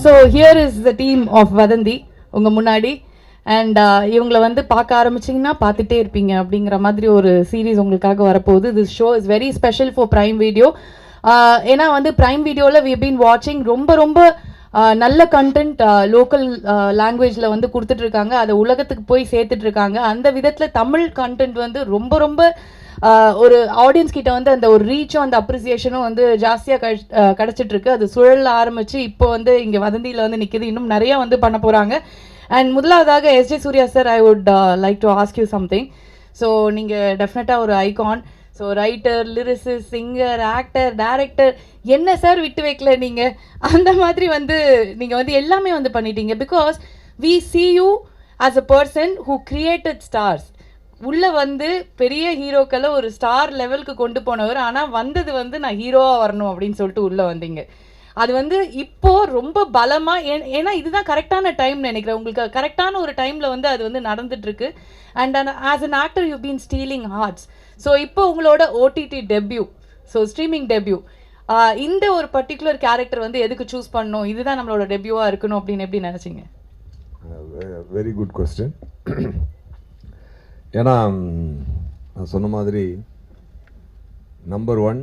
So here is the team of Vadhandhi உங்கள் முன்னாடி. And இவங்களை வந்து பார்க்க ஆரம்பிச்சிங்கன்னா பார்த்துட்டே இருப்பீங்க அப்படிங்கிற மாதிரி ஒரு சீரீஸ் உங்களுக்காக வரப்போகுது. This show is very special for prime video. ஏன்னா வந்து ப்ரைம் வீடியோவில் வி பீன் வாட்சிங் ரொம்ப ரொம்ப நல்ல கண்டென்ட் லோக்கல் லாங்குவேஜில் வந்து கொடுத்துட்ருக்காங்க, அதை உலகத்துக்கு போய் சேர்த்துட்ருக்காங்க. அந்த விதத்தில் தமிழ் கண்டென்ட் வந்து ரொம்ப ரொம்ப ஒரு ஆடியன்ஸ் கிட்ட வந்து அந்த ஒரு ரீச்சும் அந்த அப்ரிசியேஷனும் வந்து ஜாஸ்தியாக கிடச்சிட்ருக்கு. அது சுழல ஆரம்பித்து இப்போ வந்து இங்கே வதந்தியில் வந்து நிற்கிது. இன்னும் நிறையா வந்து பண்ண போகிறாங்க. அண்ட் முதலாவதாக SJ Suryah sir, I would like to ask you something. So நீங்கள் டெஃபினட்டாக ஒரு icon. So writer, lyricist, singer, actor, director, என்ன சார் விட்டு வைக்கல நீங்கள்? அந்த மாதிரி வந்து நீங்கள் வந்து எல்லாமே வந்து பண்ணிட்டீங்க. Because we see you as a person who created stars. உள்ளே வந்து பெரிய ஹீரோக்களை ஒரு ஸ்டார் லெவலுக்கு கொண்டு போனவர். ஆனால் வந்தது வந்து நான் ஹீரோவாக வரணும் அப்படின்னு சொல்லிட்டு உள்ளே வந்தீங்க. அது வந்து இப்போது ரொம்ப பலமாக, ஏன்னா இதுதான் கரெக்டான டைம் நினைக்கிறேன். உங்களுக்கு கரெக்டான ஒரு டைமில் வந்து அது வந்து நடந்துட்டுருக்கு. And as an actor you been stealing hearts. So இப்போ உங்களோட OTT debut, so streaming debut, இந்த ஒரு பர்டிகுலர் கேரக்டர் வந்து எதுக்கு சூஸ் பண்ணணும், இதுதான் நம்மளோட டெபியூவாக இருக்கணும் அப்படின்னு எப்படி நினச்சிங்க? Very good question. ஏன்னா நான் சொன்ன மாதிரி நம்பர் ஒன்,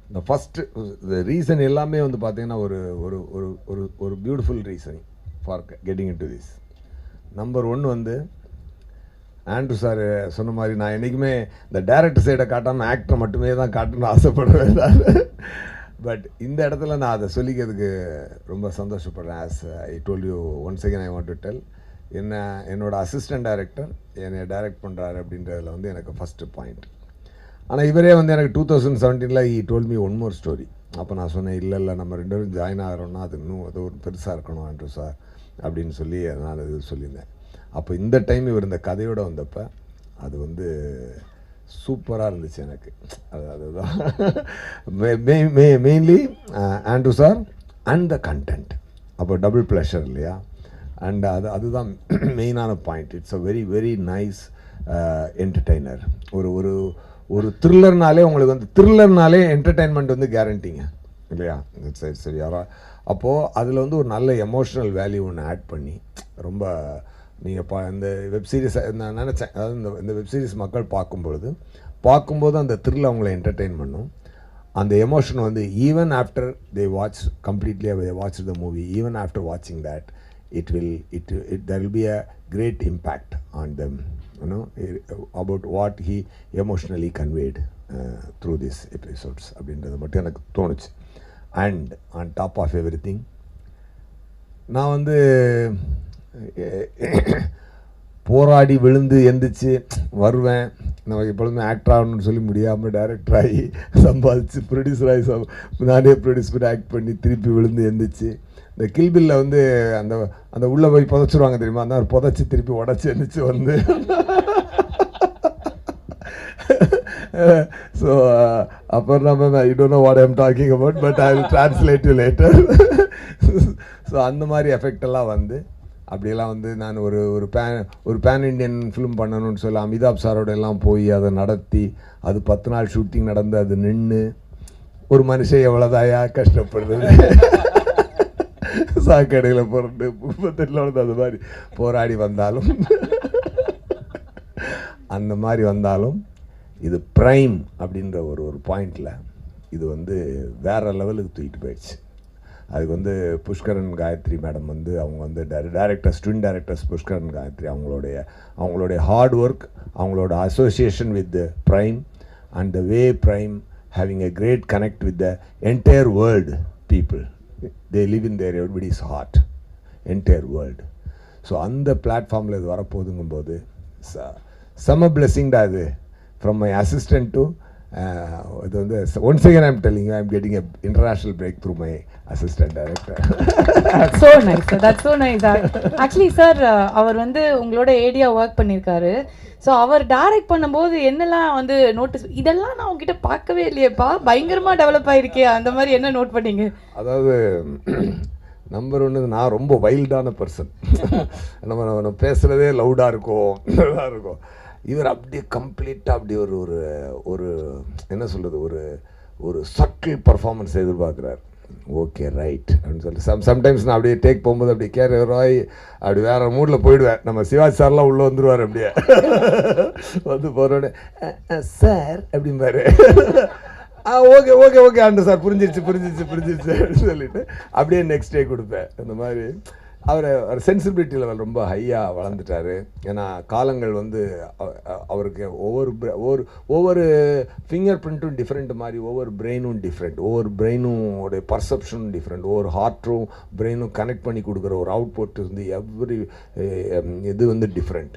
இந்த ஃபஸ்ட்டு ரீசன் எல்லாமே வந்து பார்த்தீங்கன்னா ஒரு ஒரு ஒரு ஒரு ஒரு beautiful reason for getting in to this. Number one வந்து ஆண்ட்ரூ சார் சொன்ன மாதிரி, நான் என்றைக்குமே இந்த டைரக்டர் சைடை காட்டாமல் ஆக்டரை மட்டுமே தான் காட்டணும்னு ஆசைப்படுவேன் நான். பட் இந்த இடத்துல நான் அதை சொல்லிக்கிறதுக்கு ரொம்ப சந்தோஷப்படுறேன். As I told you once again I want to tell, என்னோட அசிஸ்டன்ட் டைரக்டர் என்னை டைரக்ட் பண்ணுறாரு அப்படின்றதுல வந்து எனக்கு ஃபஸ்ட்டு பாயிண்ட். ஆனால் இவரே வந்து எனக்கு 2017 he told me one more story. அப்போ நான் சொன்னேன், இல்லை நம்ம ரெண்டு பேரும் ஜாயின் ஆகிறோன்னா அது இன்னும் அது ஒரு பெருசாக இருக்கணும் ஆண்ட்ரூ சார் அப்படின்னு சொல்லி நான் இது சொல்லியிருந்தேன். அப்போ இந்த டைம் இவர் இந்த கதையோடு வந்தப்போ அது வந்து சூப்பராக இருந்துச்சு எனக்கு. அதுதான் mainly Andrew sir and the content. அப்போ டபுள் ப்ளஷர் இல்லையா? அண்ட் அதுதான் மெயினான point. It's a very very nice entertainer. ஒரு ஒரு ஒரு த்ரில்லர்னாலே உங்களுக்கு வந்து த்ரில்லர்னாலே என்டர்டெயின்மெண்ட் வந்து கேரண்டிங்க இல்லையா? சரி சரி யாரா அப்போது அதில் வந்து ஒரு நல்ல எமோஷ்னல் வேல்யூ ஒன்று ஆட் பண்ணி ரொம்ப நீங்கள் இந்த வெப்சீரிஸ் நான் நினச்சேன், அதாவது இந்த வெப்சீரிஸ் மக்கள் பார்க்கும்போது அந்த த்ரில் அவங்கள என்டர்டெயின் பண்ணும். அந்த எமோஷன் வந்து even after they watch completely they watch the movie, even after வாட்சிங் that there will be a great impact on them, you know, about what he emotionally conveyed through these episodes அப்படின்றது மட்டும் எனக்கு தோணுச்சு. And on top of everything, நான் வந்து போராடி விழுந்து எந்திரிச்சு வருவேன். நம்ம எப்பொழுதுமே ஆக்டர் ஆகணும்னு சொல்லி முடியாமல் டைரக்டர் ஆகி சம்பாதிச்சு ப்ரொடியூசர் ஆகி நானே ப்ரொடியூஸ் பண்ணி ஆக்ட் பண்ணி திருப்பி விழுந்து எந்திரிச்சு இந்த கில்பில்ல வந்து அந்த அந்த உள்ளே போய் புதைச்சிருவாங்க தெரியுமா? அந்த புதைச்சி திருப்பி உடச்சி எந்திரிச்சு வந்து ஸோ அப்புறம் நம்ம you don't know what I am talking about, but I will translate you later. So அந்த மாதிரி எஃபெக்ட் எல்லாம் வந்து அப்படியெல்லாம் வந்து நான் ஒரு பேன் இண்டியன் ஃபிலிம் பண்ணணும்னு சொல்லி அமிதாப் சாரோட எல்லாம் போய் அதை நடத்தி அது 10 நாள் ஷூட்டிங் நடந்து அது நின்று ஒரு மனுஷன் எவ்வளோதாயா கஷ்டப்படுறது, சாக்கடையில் போகிறது 38 அது மாதிரி போராடி வந்தாலும் அந்த மாதிரி வந்தாலும் இது ப்ரைம் அப்படின்ற ஒரு பாயிண்டில் இது வந்து வேறு லெவலுக்கு தூக்கிட்டு போயிடுச்சு. அதுக்கு வந்து புஷ்கரன் காயத்ரி மேடம் வந்து அவங்க வந்து directors, twin directors Pushkar Gayathri, அவங்களுடைய ஹார்ட் ஒர்க், அவங்களோட association with prime and the way prime having a great connect with the entire world people. they live in their everybody's heart, entire world. So அந்த பிளாட்ஃபார்மில் இது வரப்போகுதுங்கும்போது செம blessing தான் இது. From my assistant to இது வந்து once again I am telling you I am getting a international break through my assistant director. So nice sir, that's so nice. Actually sir அவர் வந்து உங்களோட ஏடியா ஒர்க் பண்ணியிருக்காரு. So அவர் direct பண்ணும்போது என்னெல்லாம் வந்து நோட்டீஸ், இதெல்லாம் நான் உங்ககிட்ட பார்க்கவே இல்லையேப்பா, பயங்கரமாக டெவலப் ஆகிருக்கே, அந்த மாதிரி என்ன நோட் பண்ணீங்க? அதாவது நம்பர் ஒன்று, நான் ரொம்ப வைல்டான பர்சன். நம்ம பேசுகிறதே லவுடாக இருக்கும், இதாக இருக்கும். இவர் அப்படியே கம்ப்ளீட்டாக அப்படி ஒரு ஒரு என்ன சொல்கிறது, ஒரு சட்டில் பர்ஃபார்மன்ஸ் எதிர்பார்க்குறார். ஓகே ரைட் அப்படின்னு சொல்லிட்டு சம்டைம்ஸ் நான் அப்படியே டேக் போகும்போது அப்படியே ராய் அப்படி வேற மூடில் போயிடுவேன். நம்ம சிவாஜி சார்லாம் உள்ளே வந்துடுவார். அப்படியே வந்து போகிறோன்னே சார் அப்படிம்பாரு. ஓகே ஓகே ஓகே ஆண்டு சார் புரிஞ்சிருச்சு அப்படின்னு சொல்லிட்டு அப்படியே நெக்ஸ்ட் டே கொடுப்பேன். இந்த மாதிரி அவர் சென்சிபிலிட்டி லெவல் ரொம்ப ஹையாக வளர்ந்துட்டார். ஏன்னா காலங்கள் வந்து அவருக்கு ஒவ்வொரு ஃபிங்கர் பிரிண்ட்டும் டிஃப்ரெண்ட் மாதிரி, ஒவ்வொரு பிரெயினும் டிஃப்ரெண்ட், ஒவ்வொரு பிரெயினும் உடைய பர்செப்ஷனும் டிஃப்ரெண்ட், ஒவ்வொரு ஹார்ட்டும் பிரெயினும் கனெக்ட் பண்ணி கொடுக்குற ஒரு அவுட்புட் வந்து இது வந்து டிஃப்ரெண்ட்.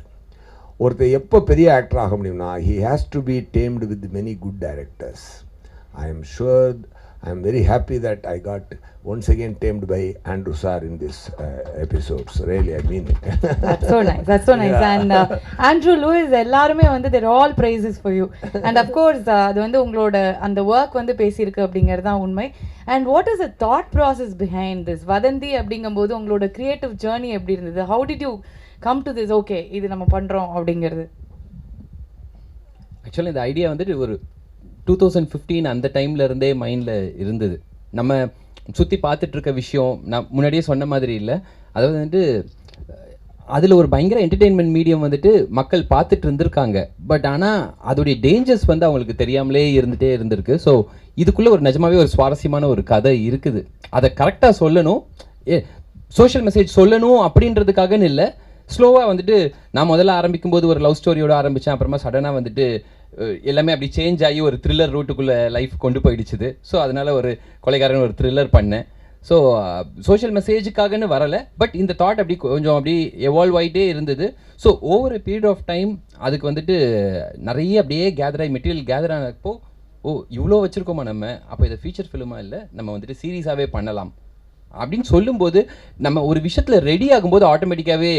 ஒருத்தர் எப்போ பெரிய ஆக்டர் ஆக முடியும்னா he has to be teamed with many good directors. I am very happy that I got once again tamed by Andrew sir in this episodes. Really, I mean it. That's so nice. Yeah. And Andrew, Lewis, எல்லாருமே வந்து they're all praises for you. And of course, அது வந்து உங்களோட அந்த work வந்து பேசியிருக்கு அப்படிங்கிறது தான் உண்மை. And what is the thought process behind this? வதந்தி அப்படிங்கும்போது உங்களோட கிரியேட்டிவ் ஜேர்னி எப்படி இருந்தது? How did you come to this? Okay, இது நம்ம பண்றோம் அப்படிங்கிறது. ஆக்சுவலி இந்த ஐடியா வந்துட்டு ஒரு 2015 அந்த டைமில் இருந்தே மைண்டில் இருந்தது. நம்ம சுற்றி பார்த்துட்ருக்க விஷயம் நான் முன்னாடியே சொன்ன மாதிரி இல்லை. அதாவது வந்துட்டு அதில் ஒரு பயங்கர என்டர்டெயின்மெண்ட் மீடியம் வந்துட்டு மக்கள் பார்த்துட்டு இருந்திருக்காங்க. பட் ஆனால் அதோடைய டேஞ்சர்ஸ் வந்து அவங்களுக்கு தெரியாமலே இருந்திருக்கு. ஸோ இதுக்குள்ளே ஒரு நிஜமாவே ஒரு சுவாரஸ்யமான ஒரு கதை இருக்குது. அதை கரெக்டாக சொல்லணும், சோஷியல் மெசேஜ் சொல்லணும் அப்படின்றதுக்காகன்னு இல்லை. ஸ்லோவாக வந்துட்டு நான் முதல்ல ஆரம்பிக்கும்போது ஒரு லவ் ஸ்டோரியோடு ஆரம்பித்தேன். அப்புறமா சடனாக வந்துட்டு எல்லாமே அப்படி சேஞ்ச் ஆகி ஒரு த்ரில்லர் ரூட்டுக்குள்ளே லைஃப் கொண்டு போயிடுச்சுது. ஸோ அதனால் ஒரு கொலைகாரன் ஒரு த்ரில்லர் பண்ணேன். ஸோ சோஷியல் மெசேஜுக்காகன்னு வரலை, பட் இந்த தாட் அப்படி கொஞ்சம் அப்படி எவால்வ் ஆகிட்டே இருந்தது. So over period of time அதுக்கு வந்துட்டு நிறைய அப்படியே மெட்டீரியல் கேதர் ஆனப்போ இவ்வளோ வச்சுருக்கோமா நம்ம, அப்போ இதை ஃபீச்சர் ஃபிலிமாக இல்லை, நம்ம வந்துட்டு சீரியஸாகவே பண்ணலாம் அப்படின்னு சொல்லும்போது நம்ம ஒரு விஷயத்தில் ரெடி ஆகும்போது ஆட்டோமேட்டிக்காகவே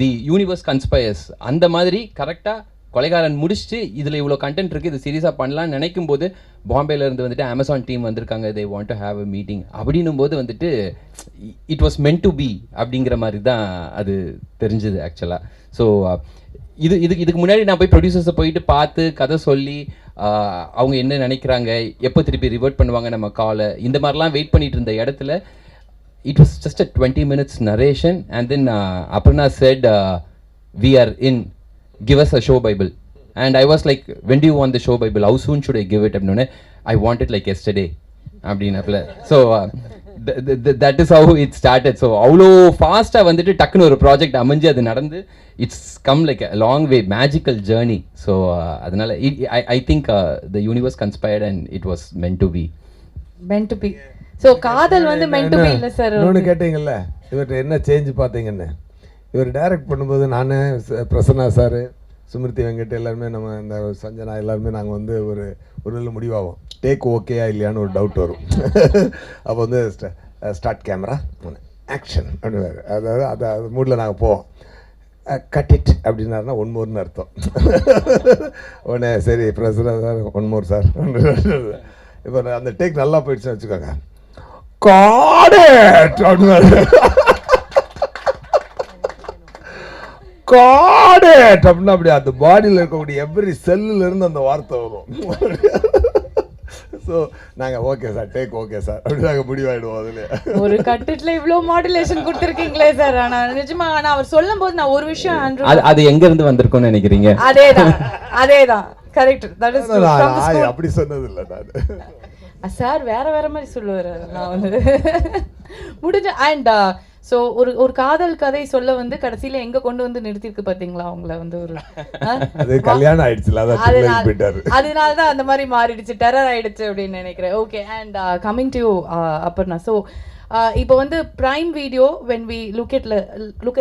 தி யூனிவர்ஸ் கன்ஸ்பயர்ஸ் அந்த மாதிரி கரெக்டாக கொலைகாரன் முடிச்சுட்டு இதில் இவ்வளோ கண்டென்ட் இருக்குது, இது சீரியஸாக பண்ணலான்னு நினைக்கும் போது பாம்பேலேருந்து வந்துட்டு அமேசான் டீம் வந்திருக்காங்க, they want to have a meeting அப்படின்னும் போது வந்துட்டு it was meant to be அப்படிங்கிற மாதிரி தான் அது தெரிஞ்சுது ஆக்சுவலாக. ஸோ இதுக்கு முன்னாடி நான் போய் ப்ரொடியூசர்ஸை போயிட்டு பார்த்து கதை சொல்லி அவங்க என்ன நினைக்கிறாங்க, எப்போ திருப்பி ரிவர்ட் பண்ணுவாங்க நம்ம காலை, இந்த மாதிரிலாம் வெயிட் பண்ணிட்டு இருந்த இடத்துல it was just a 20 minutes narration and then Aparna said we are in, give us a show bible. And I was like, when do you want the show bible, how soon should I give it? I want it like yesterday அப்படின்னப்பல. So that is how it started. So அவ்வளோ ஃபாஸ்ட்டாக வந்துட்டு டக்குன்னு ஒரு project அமைஞ்சு அது நடந்து it's come like a long way magical journey. So அதனால I think the universe conspired and it was meant to be. So காதல் வந்து மென்ட் டு பி இல்லை சார். இன்னொன்று கேட்டீங்கல்ல, இவர்கிட்ட என்ன சேஞ்ச் பார்த்தீங்கன்னு. இவர் டைரக்ட் பண்ணும்போது நான் பிரசன்னா சார், சுமிருதி வெங்கட் எல்லாருமே, நம்ம இந்த சஞ்சனா எல்லாருமே நாங்கள் வந்து ஒரு நல்ல முடிவாகும், டேக் ஓகேயா இல்லையான்னு ஒரு டவுட் வரும். அப்போ வந்து ஸ்டார்ட் கேமரா ஆக்ஷன் அப்படின்னு, அதாவது அது மூடில் நாங்கள் போவோம். கட் இட் அப்படின்னாருன்னா ஒன் மோர்னு அர்த்தம். உடனே சரி Prasanna sir one more sir. இப்போ அந்த டேக் நல்லா போயிடுச்சுன்னு வச்சுக்கோங்க, காட் இட் அப்படின்னாரு. காட் இட் அப்படின்னா அப்படி அந்த பாடியில் இருக்கக்கூடிய எவ்ரி செல்லுலேருந்து அந்த வார்த்தை வரும். ஸோ நாங்கள் okay sir, take okay sir அப்படி நாங்கள் முடிவாயிடுவோம். அதில் ஒரு கட்டிட்டில் இவ்வளோ மாடுலேஷன் கொடுத்துருக்கீங்களே சார். ஆனால் நிஜமா ஆனால் அவர் சொல்லும் போது நான் ஒரு விஷயம் அது எங்கேருந்து வந்திருக்கும்னு நினைக்கிறீங்க? அதேதான் கரெக்ட். தட் இஸ் அப்படி சொன்னது இல்லை நான் சார், வேற மாதிரி சொல்லுவார். நான் வந்து முடிஞ்ச அண்ட் ஸோ ஒரு காதல் கதை சொல்ல வந்து கடைசியில் எங்கே கொண்டு வந்து நிறுத்திருக்கு பார்த்தீங்களா அவங்கள வந்து ஒரு கல்யாணம் ஆயிடுச்சுல, அதனால தான் அந்த மாதிரி மாறிடுச்சு, டெரர் ஆயிடுச்சு அப்படின்னு நினைக்கிறேன். Okay, and coming to Aparna. So இப்போ வந்து Prime Video, when we look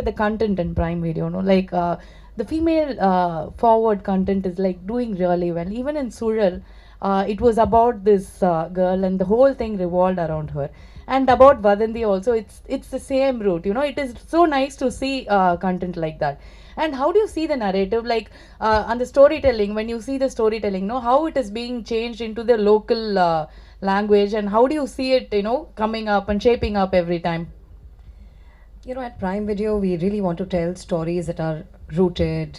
at the content in Prime Video, no, like the female forward content is like doing really well. Even in Suryah, it was about this girl and the whole thing revolved around her. And about Vadhandhi also, it's the same route, you know. It is so nice to see content like that. And how do you see the narrative, like on the storytelling, when you see the storytelling, no, how it is being changed into the local language, and how do you see it, you know, coming up and shaping up every time? You know, at Prime Video, we really want to tell stories that are rooted,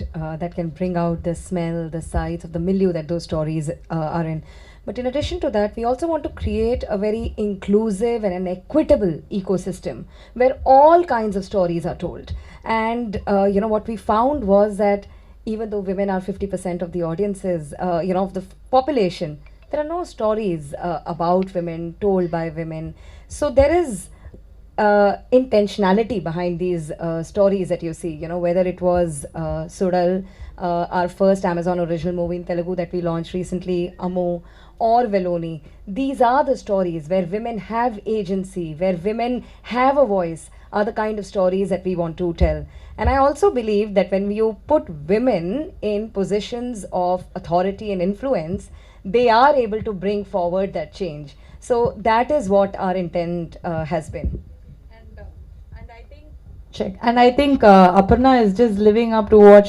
that can bring out the smell, the sights of the milieu that those stories are in. But in addition to that, we also want to create a very inclusive and an equitable ecosystem where all kinds of stories are told. And what we found was that even though women are 50% of the audiences, of the population, there are no stories about women told by women. So there is intentionality behind these stories that you see, whether it was Suryah, our first Amazon original movie in Telugu that we launched recently, Amo, or Veloni. These are the stories where women have agency, where women have a voice, are the kind of stories that we want to tell. And I also believe that when you put women in positions of authority and influence, they are able to bring forward that change. So that is what our intent has been. Check. And I think Aparna is just living up to what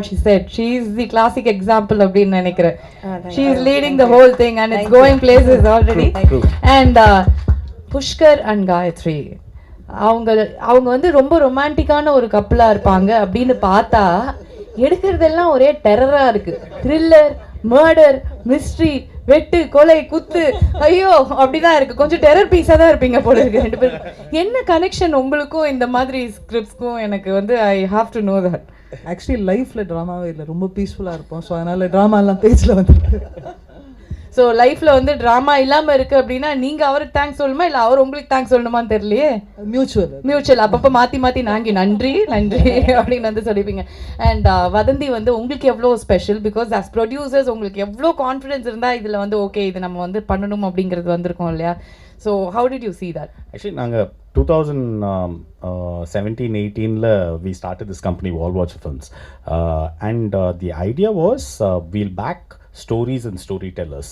she said. She is the classic example of being Nanikara. She is leading the whole thing and it's going places already. And Pushkar and Gayatri. அவங்க வந்து ரொம்ப ரொமான்டிக்கான ஒரு கப்பலா இருப்பாங்க அப்படின்னு பார்த்தா எடுக்கிறதெல்லாம் ஒரே டெரரா இருக்கு. Thriller, murder, mystery, வெட்டு, கொலை, குத்து, ஐயோ அப்படிதான் இருக்கு. கொஞ்சம் டெரர் பீஸா தான் இருப்பீங்க போல இருக்கு ரெண்டு பேரும். என்ன கனெக்ஷன் உங்களுக்கும் இந்த மாதிரி ஸ்கிரிப்ட்ஸ்க்கும்? எனக்கு வந்து I have to know that. Actually லைஃப்ல ட்ராமாவே இல்லை, ரொம்ப பீஸ்ஃபுல்லா இருப்போம். ஸோ அதனால ட்ராமா எல்லாம் பேஜ்ல வந்துருக்கு. ஸோ லைஃப்ல வந்து ட்ராமா இல்லாம இருக்கு அப்படின்னா நீங்க அவருக்கு தேங்க்ஸ் சொல்லணுமா இல்லை அவர் உங்களுக்கு தேங்க்ஸ் சொல்லணுமான்னு தெரியலையே. மியூச்சுவல் அப்பப்போ மாத்தி நாங்க நன்றி அப்படின்னு வந்து சொல்லிப்பீங்க. அண்ட் வதந்தி வந்து உங்களுக்கு எவ்வளோ ஸ்பெஷல்? பிகாஸ் அஸ் ப்ரொடியூசர்ஸ் உங்களுக்கு எவ்வளோ கான்ஃபிடன்ஸ் இருந்தால் இதில் வந்து ஓகே இது நம்ம வந்து பண்ணணும் அப்படிங்கிறது வந்திருக்கோம் இல்லையா? So how did you see that? Actually, நாங்கள் 2017-18 we started this company, Wall Watch Films, and the idea was we'll back stories and storytellers.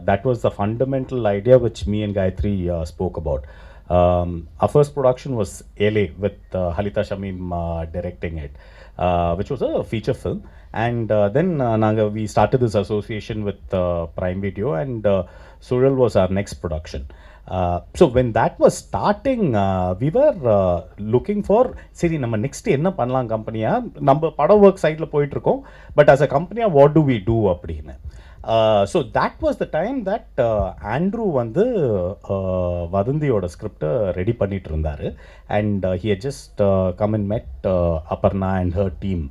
That was the fundamental idea which me and Gayatri spoke about. Our first production was LA with Halita Shamim directing it, which was a feature film. And then we started this association with Prime Video, and Suryah was our next production. So when that was starting, we were looking for, சரி நம்ம next என்ன பண்ணலாம் கம்பெனியா, நம்ம படம் work சைடில் போயிட்டுருக்கோம், but as a company what do we do அப்படின்னு. So that was the time that Andrew வந்து வதந்தியோட ஸ்கிரிப்டை ரெடி பண்ணிட்டு இருந்தார். And he had just come and met Aparna and her team.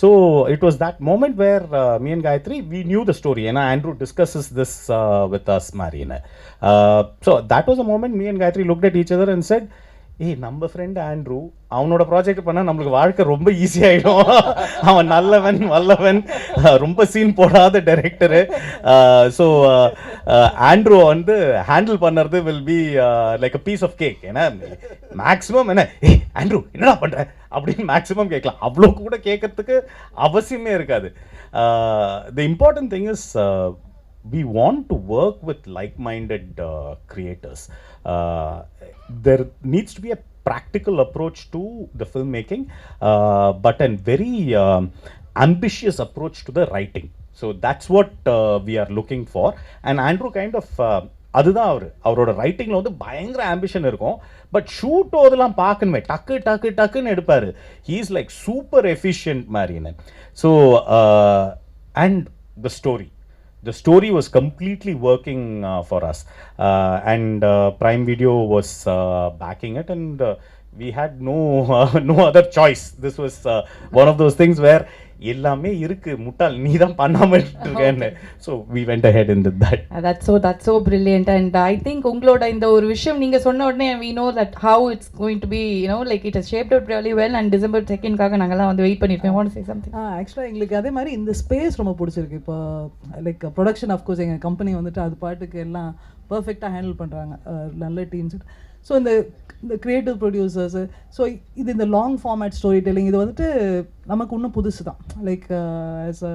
So it was that moment where me and Gayatri, we knew the story, and Andrew discusses this with us, Marina. So that was a moment me and Gayatri looked at each other and said, hey, நம்ம friend Andrew அவனோட project பண்ணால் நம்மளுக்கு வாழ்க்கை ரொம்ப ஈஸியாகிடும். அவன் நல்லவன் வல்லவன், ரொம்ப scene போடாத டைரக்டரு. ஸோ ஆண்ட்ரூ வந்து ஹேண்டில் பண்ணுறது will be like a piece of cake. ஏன்னா மேக்ஸிமம் என்ன, ஏய் ஆண்ட்ரூ என்னடா பண்ணுற அப்படின்னு மேக்ஸிமம் கேட்கலாம், அவ்வளோ கூட கேட்கறதுக்கு அவசியமே இருக்காது. The important thing is we want to work with like-minded creators. There needs to be a practical approach to the filmmaking, but a very ambitious approach to the writing. So that's what we are looking for. And Andrew kind of அதுதான் அவரோட ரைட்டிங்கில் வந்து பயங்கர ambition இருக்கும், but shoot அதெல்லாம் பார்க்கணுமே டக்குன்னு எடுப்பார். He is like super efficient மாதிரின்னு. So and the story was completely working for us, and Prime Video was backing it, and we had no other choice. This was one of those things where எல்லாமே இருக்கு, முட்டாள் நீ தான் பண்ணாமல் இருக்கேன்னு. So we went ahead and did that. That's so brilliant. And I think உங்களோட இந்த ஒரு விஷயம் நீங்கள் சொன்ன உடனே we know that how it's going to be, like it has shaped out really well. And December 2nd நாங்கள்லாம் வந்து wait பண்ணியிருக்கோம். want to say something? ஆக்சுவலாக எங்களுக்கு அதே மாதிரி இந்த ஸ்பேஸ் ரொம்ப பிடிச்சிருக்கு. இப்போ லைக் ப்ரொடக்ஷன் ஆஃப்கோர்ஸ் எங்கள் கம்பெனி வந்துட்டு அது பாட்டுக்கு எல்லாம் பர்ஃபெக்டாக ஹேண்டில் பண்ணுறாங்க, நல்ல டீம்ஸ். ஸோ இந்த க்ரியேட்டிவ் ப்ரொடியூசர்ஸு, ஸோ இது இந்த லாங் ஃபார்மேட் ஸ்டோரி டெல்லிங் இது வந்துட்டு நமக்கு இன்னும் புதுசு தான், லைக் ஆஸ் அ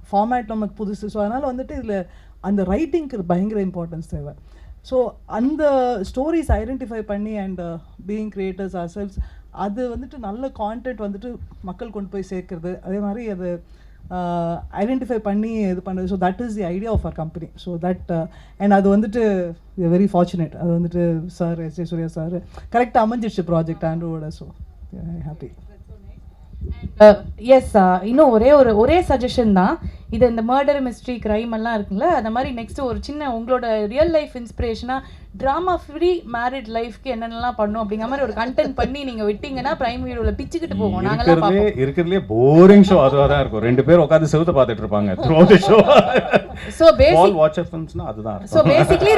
ஃபார்மேட் நமக்கு புதுசு. ஸோ அதனால் வந்துட்டு இதில் அந்த ரைட்டிங்க்கு பயங்கர இம்பார்ட்டன்ஸ் தேவை. ஸோ அந்த ஸ்டோரிஸ் ஐடென்டிஃபை பண்ணி and being creators ourselves, அது வந்துட்டு நல்ல கான்டென்ட் வந்துட்டு மக்கள் கொண்டு போய் சேர்க்குறது, அதே மாதிரி அது ஐடென்டிஃபை பண்ணி இது பண்ணுறது. So that is the idea of our company. So that and அது வந்துட்டு வெரி ஃபார்ச்சுனேட், அது வந்துட்டு சார் எஸ்.ஜே. சூர்யா சார் கரெக்டாக அமைஞ்சிடுச்சு ப்ராஜெக்ட் ஆண்ட்ரூவோட. So happy. எஸ் இன்னும் ஒரே சஜஷன் தான். இது இந்த மர்டர் மிஸ்ட்ரி கிரைம் எல்லாம் இருக்குல்ல, அந்த மாதிரி நெக்ஸ்ட் ஒரு சின்ன உங்களோட ரியல் லைஃப் இன்ஸ்பிரேஷனா ட்ராமா ஃப்ரீ மேரிட் லைஃப்க்கு என்னென்னலாம் பண்ணும் அப்படிங்கிற மாதிரி ஒரு கண்டென்ட் பண்ணி நீங்க விட்டீங்கன்னா பிரைம் வீடியோல பிச்சுக்கிட்டு போவோம். நாங்கெல்லாம் பார்ப்போம். இருக்கிறதுலே போரிங் ஷோ அதுவா தான் இருக்கும். ரெண்டு பேர் உட்கார்ந்து செவுத்த பார்த்துட்டு இருப்பாங்க throughout the show. So all watcher ஃபிலிம்ஸ்னா அதுதான் ஸோ பேசிக்லி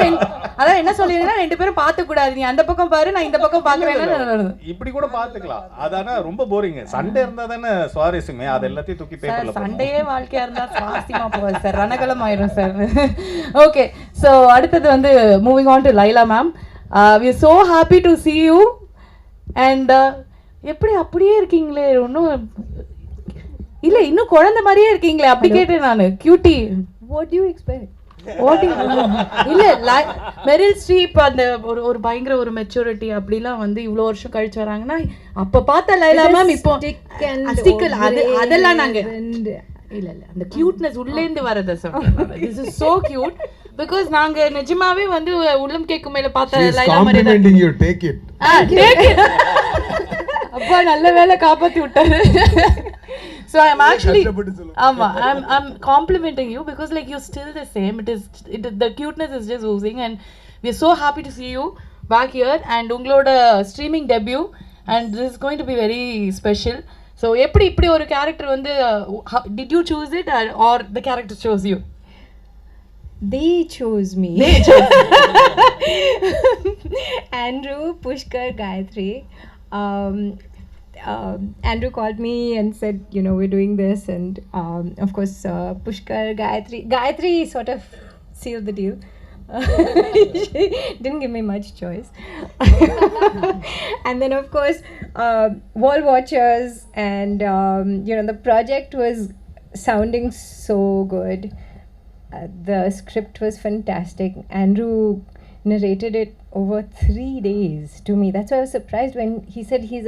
அதான் என்ன சொல்லிருந்தீங்கன்னா ரெண்டு பேரும் பார்த்து கூடாது, நீ அந்த பக்கம் பாரு நான் இந்த பக்கம் பாக்குறேன். இப்படி கூட பாத்துக்கலாம். அதானா ரொம்ப போரிங். சண்டே இருந்தா தானே சுவாரஸ்யமே. அது எல்லாத்தையும் தூக்கி பேப்பர்ல சண்டையே வாழ்க்கையா இருந்தா சுவாரஸ்யமா போகுது சார், ரணகலம் ஆயிரும் சார். ஓகே, ஸோ அடுத்தது வந்து moving on to Laila ma'am. we are so happy to see you and எப்படி அப்படியே இருக்கீங்களே, ஒன்றும் இல்ல இன்னும் குழந்தை மாதிரியே இருக்கீங்களே, அப்படி கேட்டேன் நான். Cutie. What do you expect? இல்ல மெரில் ஸ்ட்ரீப் அந்த ஒரு பயங்கர ஒரு மெச்சூரிட்டி அப்படிலாம் வந்து இவ்வளவு வருஷம் கழிச்சு வராங்கன்னா அப்ப பார்த்த லைலா மேம் இப்போ ஸ்டிக்கல் அதெல்லாம் நாங்க இல்ல அந்த கியூட்னஸ் உள்ளேந்து வரத சொல்றேன். This is so cute because நாங்க நிஜமாவே வந்து உள்ளம் கேக்கும் மேல பார்த்த லைலா மாதிரி தான். you take it. அப்பா நல்ல வேளை காப்பாத்தி விட்டாரு. So I'm actually I'm complimenting you because like you're still the same. The cuteness is just oozing and we're so happy to see you back here and ungaloda streaming debut and this is going to be very special. So இப்படி ஒரு character வந்து did you choose it or the character chose you? They chose me. Andrew, Pushkar, Gayatri. Andrew called me and said, you know, we're doing this, and of course Pushkar, Gayatri sort of sealed the deal. She didn't give me much choice. And then of course wall watchers and you know, the project was sounding so good. The script was fantastic. Andrew narrated it over 3 days to me. That's why I was surprised when he said he's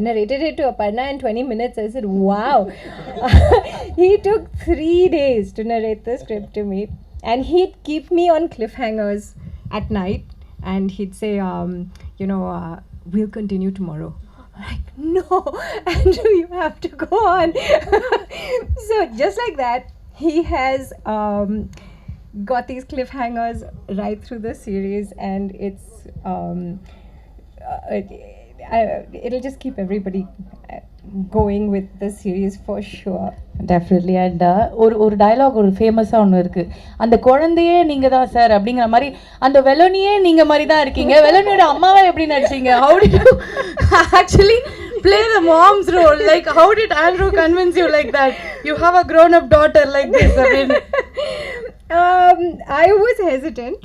narrated it to Aparna in 20 minutes. I said, wow. He took 3 days to narrate the script to me. And he'd keep me on cliffhangers at night. And he'd say, you know, we'll continue tomorrow. I'm like, no, Andrew, you have to go on. So just like that, he has got these cliffhangers right through the series, and it's it'll just keep everybody going with the series for sure. Definitely. And ஒரு dialogue ஒரு ஃபேமஸா ஒன்று இருக்கு, அந்த குழந்தையே நீங்க தான் sir அப்படிங்கிற மாதிரி, அந்த வெலோனியே நீங்க மாதிரி தான் இருக்கீங்க. வெலோனியோட அம்மாவை எப்படி நடிச்சீங்க? How did you actually play the mom's role? Like how did Andrew convince you like that you have a grown up daughter like this? I mean I was hesitant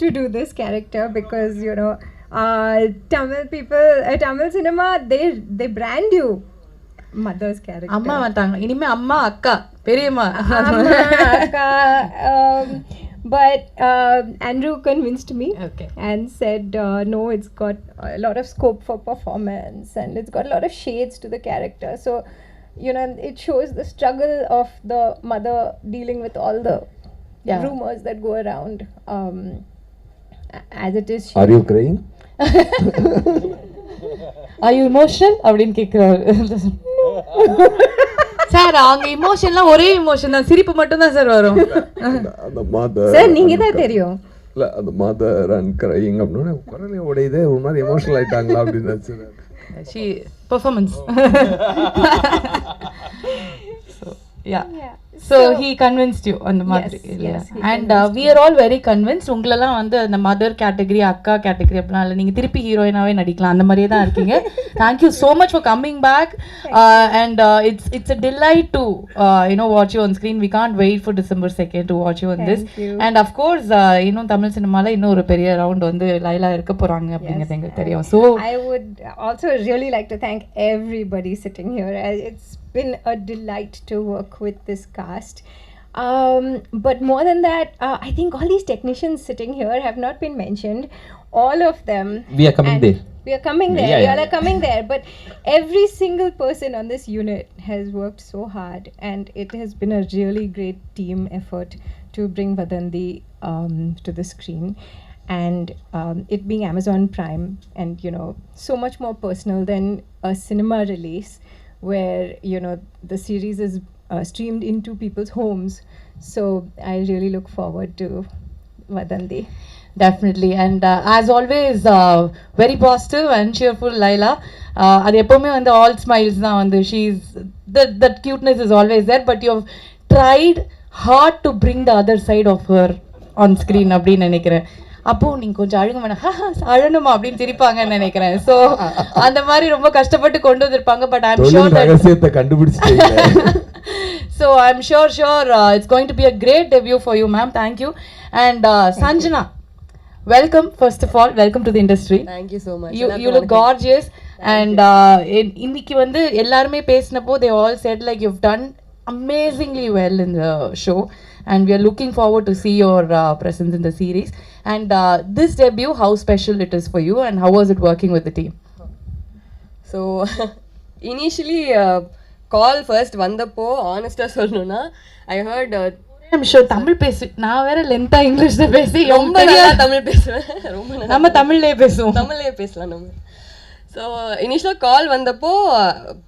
to do this character because, you know, Tamil people, Tamil cinema, they brand you mother's character. அம்மா வந்தாங்க, இனிமே அம்மா அக்கா பெரியம்மா akka. But Andrew convinced me and said, no, it's got a lot of scope for performance and it's got a lot of shades to the character. So, you know, it shows the struggle of the mother dealing with all the rumors that go around. As it is. Are you crying? Are you emotional அப்படின்னு கேக்குறாரு sir. அவங்க இமோஷன்லாம் ஒரே emotion தான், சிரிப்பு மட்டும் தான் sir வரும். அந்த மதர் சார் நீங்க தான் தெரியும். இல்ல அந்த மதர் அண்ட் கிரையிங் அப்படின்னா குரலே உடையதே ஒரு மாதிரி எமோஷனல் ஆயிட்டாங்களா அப்படின்னு நினைச்சேன். She performance. So he convinced you on the மாதிரி. Yes, and we are all very convinced. உங்களெல்லாம் வந்து அந்த மதர் கேட்டகரி அக்கா கேட்டகரி அப்படிலாம் இல்லை, நீங்கள் திருப்பி ஹீரோயினாவே நடிக்கலாம், அந்த மாதிரியே தான் இருக்கீங்க. Thank you so much for coming back and it's a delight to you know, watch you on screen. We can't wait for December 2nd to watch you on this. And of course இன்னும் தமிழ் சினிமால இன்னும் ஒரு பெரிய round வந்து லைலா இருக்க போறாங்க அப்படிங்கிறது எங்களுக்கு தெரியும். So I would also really like to thank everybody sitting here. It's been a delight to work with this cast. But more than that, I think all these technicians sitting here have not been mentioned. All of them. We are coming there. We are coming there. Yeah, We all are coming there. But every single person on this unit has worked so hard, and it has been a really great team effort to bring Vadhandhi to the screen. And it being Amazon Prime, and you know, so much more personal than a cinema release. where the series is streamed into people's homes. So I really look forward to Vadhandhi. Definitely. And as always, very positive and cheerful Laila. அது எப்பவுமே வந்து all smiles தான் வந்து she's that cuteness is always there, but you've tried hard to bring the other side of her on screen அப்படின்னு நினைக்கிறேன். அப்போ நீங்க கொஞ்சம் அழுங்க வேணாம் அழணுமா அப்படின்னு சிரிப்பாங்கன்னு நினைக்கிறேன். ஸோ அந்த மாதிரி ரொம்ப கஷ்டப்பட்டு கொண்டு வந்திருப்பாங்க. பட் ஐ எம் ஷூர் ரகசியத்தை கண்டுபிடிச்சிட்டீங்க. So I'm sure it's going to be a great debut for you, ma'am. Thank you. And Sanjana, welcome, first of all, welcome to the industry. Thank you so much. You look gorgeous. And இன்னைக்கு வந்து எல்லாருமே பேசினப்போ they all said like you've done amazingly well in the show, and we are looking forward to see your presence in the series. And this debut, how special it is for you, and how was it working with the team? So initially call first வந்தப்போ honest சொல்லணும்னா I heard I'm sure Tamil பேசு, நான் வேற லென்த்தா இங்கிலீஷ்ல பேசி ரொம்ப நல்லா தமிழ் பேசுவேன். ரொம்ப நல்லா நம்ம தமிழ்லயே பேசுவோம். தமிழ்லயே பேசலாம் நம்ம. ஸோ இனிஷியலாக கால் வந்தப்போ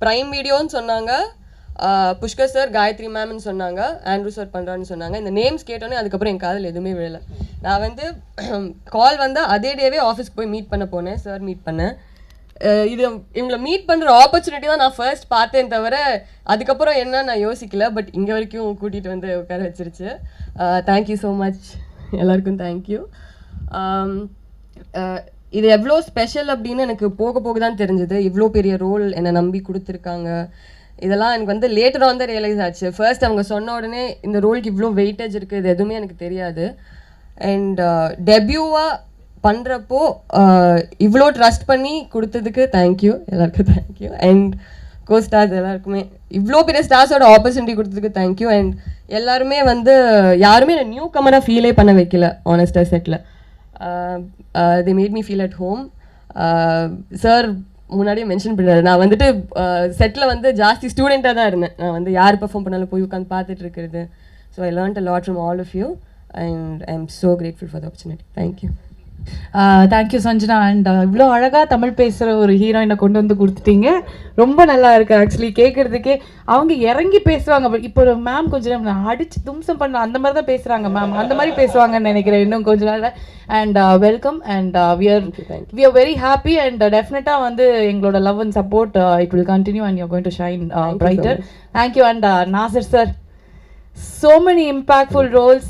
ப்ரைம் வீடியோன்னு சொன்னாங்க, புஷ்கர் சார், காயத்ரி மேம்னு சொன்னாங்க, ஆண்ட்ரூ சார் பண்ணுறான்னு சொன்னாங்க. இந்த நேம்ஸ் கேட்டோன்னே அதுக்கப்புறம் என் காதில் எதுவுமே விழலை. நான் வந்து கால் வந்தால் அதே டேவே ஆஃபீஸ்க்கு போய் மீட் பண்ண போனேன், சார் மீட் பண்ணேன். இது இவங்களை மீட் பண்ணுற ஆப்பர்ச்சுனிட்டி தான் நான் ஃபர்ஸ்ட் பார்த்தேன் தவிர அதுக்கப்புறம் என்ன நான் யோசிக்கல. பட் இங்கே வரைக்கும் கூட்டிகிட்டு வந்து உட்கார வச்சிருச்சு. தேங்க்யூ ஸோ மச் எல்லாருக்கும், தேங்க்யூ. இது எவ்வளோ ஸ்பெஷல் அப்படின்னு எனக்கு போக போக தான் தெரிஞ்சது. இவ்வளோ பெரிய ரோல் என்னை நம்பி கொடுத்துருக்காங்க. இதெல்லாம் எனக்கு வந்து லேட்டர் ஆன் தான் ரியலைஸ் ஆச்சு. ஃபர்ஸ்ட் அவங்க சொன்ன உடனே இந்த ரோலுக்கு இவ்வளோ வெயிட்டேஜ் இருக்குது, இது எதுவுமே எனக்கு தெரியாது. அண்ட் டெபியூவாக பண்ணுறப்போ இவ்வளோ ட்ரஸ்ட் பண்ணி கொடுத்ததுக்கு தேங்க்யூ, எல்லாருக்கும் தேங்க்யூ. அண்ட் கோஸ்டார்ஸ் எல்லாருக்குமே இவ்வளோ பெரிய ஸ்டார்ஸோட ஆப்பர்ச்சுனிட்டி கொடுத்ததுக்கு தேங்க்யூ. அண்ட் எல்லாருமே வந்து யாருமே என்னை நியூ கமராக ஃபீலே பண்ண வைக்கல ஆனஸ்டாக செட்டில். they made me feel at home. Sir முன்னாடியே மென்ஷன் பண்ணாரு, நான் வந்துட்டு செட்டில் வந்து ஜாஸ்தி ஸ்டூடெண்ட்டாக தான் இருந்தேன். நான் வந்து யார் பெர்ஃபார்ம் பண்ணாலும் போய் உட்காந்து பார்த்துட்டு இருக்கிறது. So I learned a lot from all of you and I am so grateful for the opportunity. Thank you. Thank you Sanjana. And இவ்வளோ அழகாக தமிழ் பேசுகிற ஒரு ஹீரோயினை கொண்டு வந்து கொடுத்துட்டீங்க. ரொம்ப நல்லா இருக்குது ஆக்சுவலி கேட்குறதுக்கே. அவங்க இறங்கி பேசுவாங்க. இப்போ ஒரு மேம் கொஞ்சம் நேரம் அடிச்சு தும்சம் பண்ண அந்த மாதிரி தான் பேசுகிறாங்க மேம், அந்த மாதிரி பேசுவாங்கன்னு நினைக்கிறேன் இன்னும் கொஞ்ச நாள். And welcome. And we are very happy and டெஃபினட்டாக வந்து எங்களோட love and support it will continue and you're going to shine brighter. Thank you. And Nasser sir, so many impactful roles.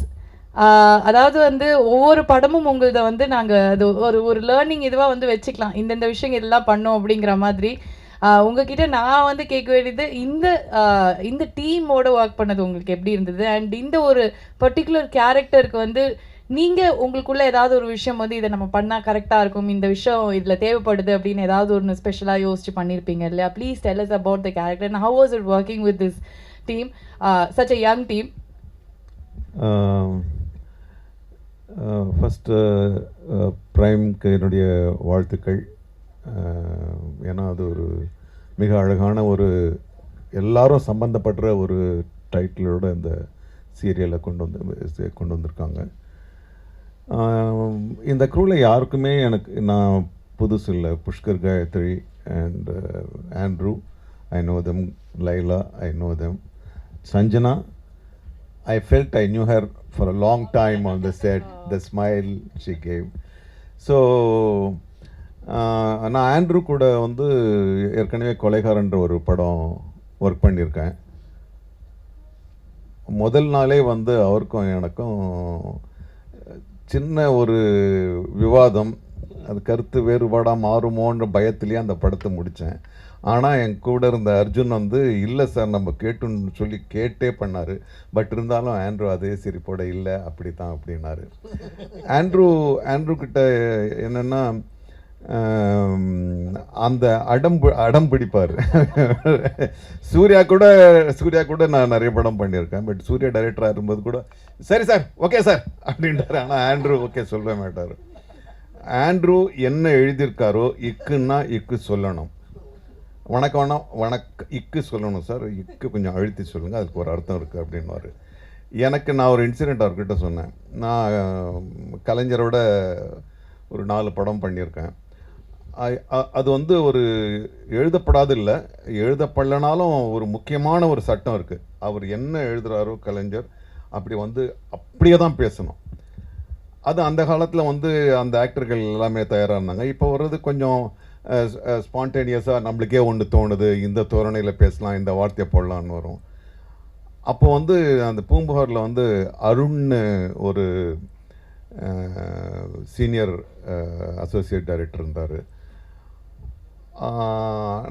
அதாவது வந்து ஒவ்வொரு படமும் உங்களத வந்து நாங்கள் அது ஒரு லேர்னிங் இதுவாக வந்து வச்சுக்கலாம். இந்த விஷயம் இதெல்லாம் பண்ணோம் அப்படிங்கிற மாதிரி. உங்ககிட்ட நான் வந்து கேட்க வேண்டியது, இந்த டீமோட ஒர்க் பண்ணது உங்களுக்கு எப்படி இருந்தது? அண்ட் இந்த ஒரு பர்டிகுலர் கேரக்டருக்கு வந்து நீங்கள் உங்களுக்குள்ள ஏதாவது ஒரு விஷயம் வந்து இதை நம்ம பண்ணால் கரெக்டாக இருக்கும், இந்த விஷயம் இதில் தேவைப்படுது அப்படின்னு ஏதாவது ஒன்று ஸ்பெஷலாக யோசிச்சு பண்ணியிருப்பீங்க இல்லையா? Please tell us about the character and how was it working with this team, such a young team? First ப்ரைம்க்கு என்னுடைய வாழ்த்துக்கள். ஏன்னா அது ஒரு மிக அழகான ஒரு எல்லாரும் சம்மந்தப்படுற ஒரு டைட்டிலோட இந்த சீரியலை கொண்டு வந்திருக்காங்க. இந்த க்ரூவில் யாருக்குமே நான் புதுசு இல்லை. Pushkar, Gayathri and Andrew, I know them. Laila, I know them. Sanjana, I felt I knew her for a long time on the set, the smile she gave. So, நான் ஆண்ட்ரூ கூட வந்து ஏற்கனவே கொலைகாரன்ற ஒரு படம் ஒர்க் பண்ணியிருக்கேன். முதல் நாளே வந்து அவருக்கும் எனக்கும் சின்ன ஒரு விவாதம், அது கருத்து வேறுபாடாக மாறுமோன்ற பயத்திலேயே அந்த படத்தை முடித்தேன். ஆனால் என் கூட இருந்த அர்ஜுன் வந்து இல்லை சார் நம்ம கேட்டுன்னு சொல்லி கேட்டே பண்ணார். பட் இருந்தாலும் ஆண்ட்ரூ அதே சிரிப்போட இல்லை அப்படி தான் அப்படின்னாரு. ஆண்ட்ரூ கிட்ட என்னென்னா அந்த அடம் பிடிப்பார். சூர்யா கூட நான் நிறைய படம் பண்ணியிருக்கேன். பட் சூர்யா டைரக்டராக இருக்கும்போது கூட சரி சார் ஓகே சார் அப்படின்றாரு. ஆனால் ஆண்ட்ரூ ஓகே சொல்ல மாட்டார். ஆண்ட்ரூ என்ன எழுதியிருக்காரோ இக்குன்னா இக்கு சொல்லணும், வணக்கம் இக்கு சொல்லணும் சார், இக்கு கொஞ்சம் அழுத்தி சொல்லுங்கள், அதுக்கு ஒரு அர்த்தம் இருக்குது அப்படின்வாரு. நான் ஒரு இன்சிடெண்ட் அவர்கிட்ட சொன்னேன். நான் கலைஞரோட ஒரு 4 படம் பண்ணியிருக்கேன். அது வந்து ஒரு எழுதப்படாது இல்லை, எழுதப்படலனாலும் ஒரு முக்கியமான ஒரு சட்டம் இருக்குது. அவர் என்ன எழுதுகிறாரோ கலைஞர் அப்படி வந்து அப்படியே தான் பேசணும். அது அந்த காலத்தில் வந்து அந்த ஆக்டர்கள் எல்லாமே தயாராக இருந்தாங்க. இப்போ வர்றது கொஞ்சம் ஸ்பான்டேனியஸாக நம்மளுக்கே ஒன்று தோணுது, இந்த தோரணையில் பேசலாம், இந்த வார்த்தையை போடலான்னு வரும். அப்போ வந்து அந்த பூம்புகாரில் வந்து அருண்னு ஒரு சீனியர் அசோசியேட் டைரக்டர் இருந்தார்.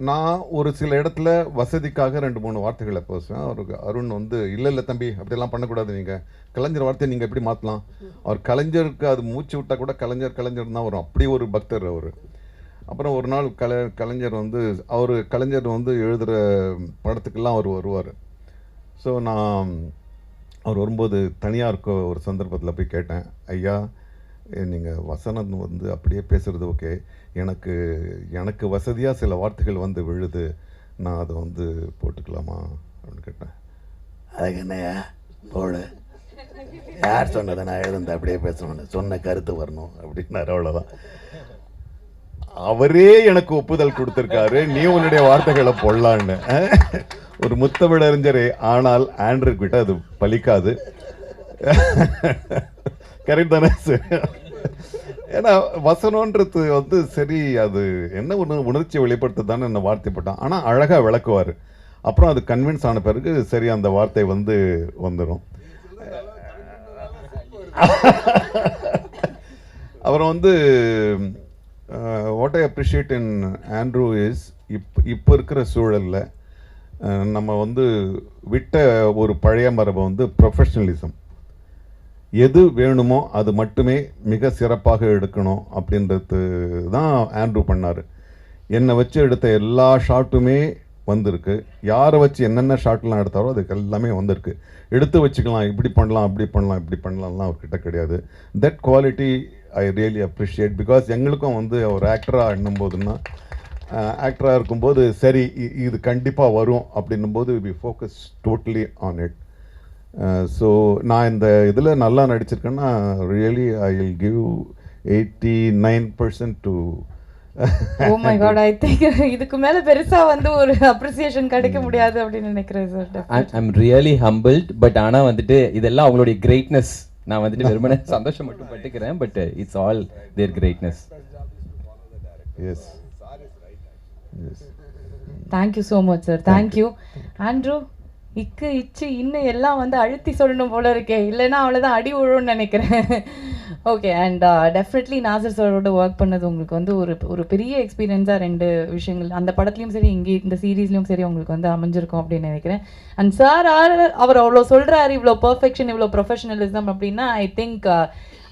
நான் ஒரு சில இடத்துல வசதிக்காக 2-3 வார்த்தைகளை பேசுவேன். அவருக்கு அருண் வந்து இல்லை தம்பி அப்படிலாம் பண்ணக்கூடாது, நீங்கள் கலைஞர் வார்த்தையை நீங்கள் எப்படி மாற்றலாம், அவர் கலைஞருக்கு அது மூச்சு விட்டால் கூட கலைஞர் தான் வரும், அப்படி ஒரு பக்தர் அவர். அப்புறம் ஒரு நாள் கலைஞர் வந்து கலைஞர் வந்து எழுதுகிற படத்துக்கெல்லாம் அவர் வருவார். ஸோ நான் அவர் வரும்போது தனியாக இருக்க ஒரு சந்தர்ப்பத்தில் போய் கேட்டேன், ஐயா நீங்கள் வசனம் வந்து அப்படியே பேசுகிறது ஓகே, எனக்கு வசதியாக சில வார்த்தைகள் வந்து விழுது, நான் அதை வந்து போட்டுக்கலாமா அப்படின்னு கேட்டேன். அதுக்கு என்னையா போடு, யார் சொன்னதை நான் எழுதுந்த அப்படியே பேசணும்னு, சொன்ன கருத்து வரணும் அப்படின்னாரு. அவ்வளோதான். அவரே எனக்கு ஒப்புதல் கொடுத்துருக்காரு, நீ உன்னுடைய வார்த்தைகளை போடலான்னு. ஒரு முத்தமிழறிஞரே, ஆனால் ஆண்ட்ரூ கிட்ட அது பலிக்காது. கரெக்ட் தானே சார்? ஏன்னா வசனன்றது வந்து சரி, அது என்ன உணர்ச்சியை வெளிப்படுத்த தானே என்ன வார்த்தை போட்டான், ஆனால் அழகாக விளக்குவார். அப்புறம் அது கன்வின்ஸ் ஆன பிறகு சரி அந்த வார்த்தை வந்து வந்துடும். அப்புறம் வந்து what I appreciate in Andrew is, இப்போ இருக்கிற சூழலில் நம்ம வந்து விட்ட ஒரு பழைய மரபை வந்து ப்ரொஃபஷ்னலிசம், எது வேணுமோ அது மட்டுமே மிக சிறப்பாக எடுக்கணும் அப்படின்றது தான் ஆண்ட்ரூ பண்ணார். என்னை வச்சு எடுத்த எல்லா ஷாட்டுமே வந்திருக்கு, யாரை வச்சு என்னென்ன ஷாட்லாம் எடுத்தாரோ அதுக்கு எல்லாமே வந்திருக்கு. எடுத்து வச்சுக்கலாம், இப்படி பண்ணலாம் அப்படி பண்ணலாம் இப்படி பண்ணலாம்லாம் அவர்கிட்ட கிடையாது. That quality I really appreciate. Because எங்களுக்கும் வந்து ஒரு ஆக்டராக எண்ணும்போதுன்னா, ஆக்டராக இருக்கும்போது சரி இது கண்டிப்பாக வரும் அப்படின்னும்போது we focus totally on it. So நான் இந்த இதில் நல்லா நடிச்சிருக்கேன்னா really I will give 89% to. Oh my God, I think இதுக்கு மேல பெருசா வந்து ஒரு அப்ரிசியேஷன் கிடைக்க முடியாது அப்படின்னு நினைக்கிறேன் sir. I am really humbled. But ஆனால் வந்துட்டு இதெல்லாம் அவங்களுடைய கிரேட்னஸ். நான் வந்துட்டு வெறுமனே சந்தோஷம் மட்டும் பட்டுக்கிறேன். But it's all their greatness. Yes yes, thank you so much sir. Thank you Andrew. இச்சு இன்னும் எல்லாம் வந்து அழுத்தி சொல்லணும் போல இருக்கே, இல்லைன்னா அவ்வளோதான் அடி விழுன்னு நினைக்கிறேன். ஓகே, அண்ட் டெஃபினெட்லி நாசர் சாரோட ஒர்க் பண்ணது உங்களுக்கு வந்து ஒரு பெரிய எக்ஸ்பீரியன்ஸாக 2 விஷயங்கள் அந்த படத்துலையும் சரி இங்கே இந்த சீரீஸ்லையும் சரி உங்களுக்கு வந்து அமைஞ்சிருக்கும் அப்படின்னு நினைக்கிறேன். அண்ட் சார் அவர் அவ்வளோ சொல்கிறாரு, இவ்வளோ பர்ஃபெக்ஷன் இவ்வளோ ப்ரொஃபஷனலிசம் அப்படின்னா ஐ திங்க்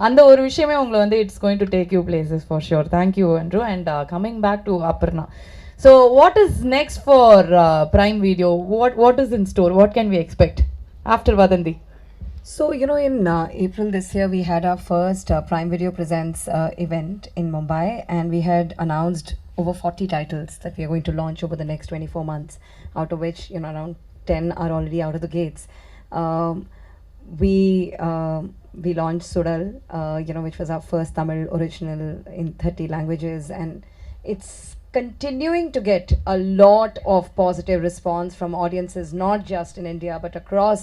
அந்த ஒரு விஷயமே உங்களை வந்து it's going to take you places for sure. Thank you Andrew. And coming back to Aparna. So what is next for Prime Video? What is in store? What can we expect after Vadhandhi? So, in April this year, we had our first Prime Video Presents event in Mumbai, and we had announced over 40 titles that we are going to launch over the next 24 months, out of which, around 10 are already out of the gates. We launched Suryah, which was our first Tamil original in 30 languages, and it's continuing to get a lot of positive response from audiences, not just in India, but across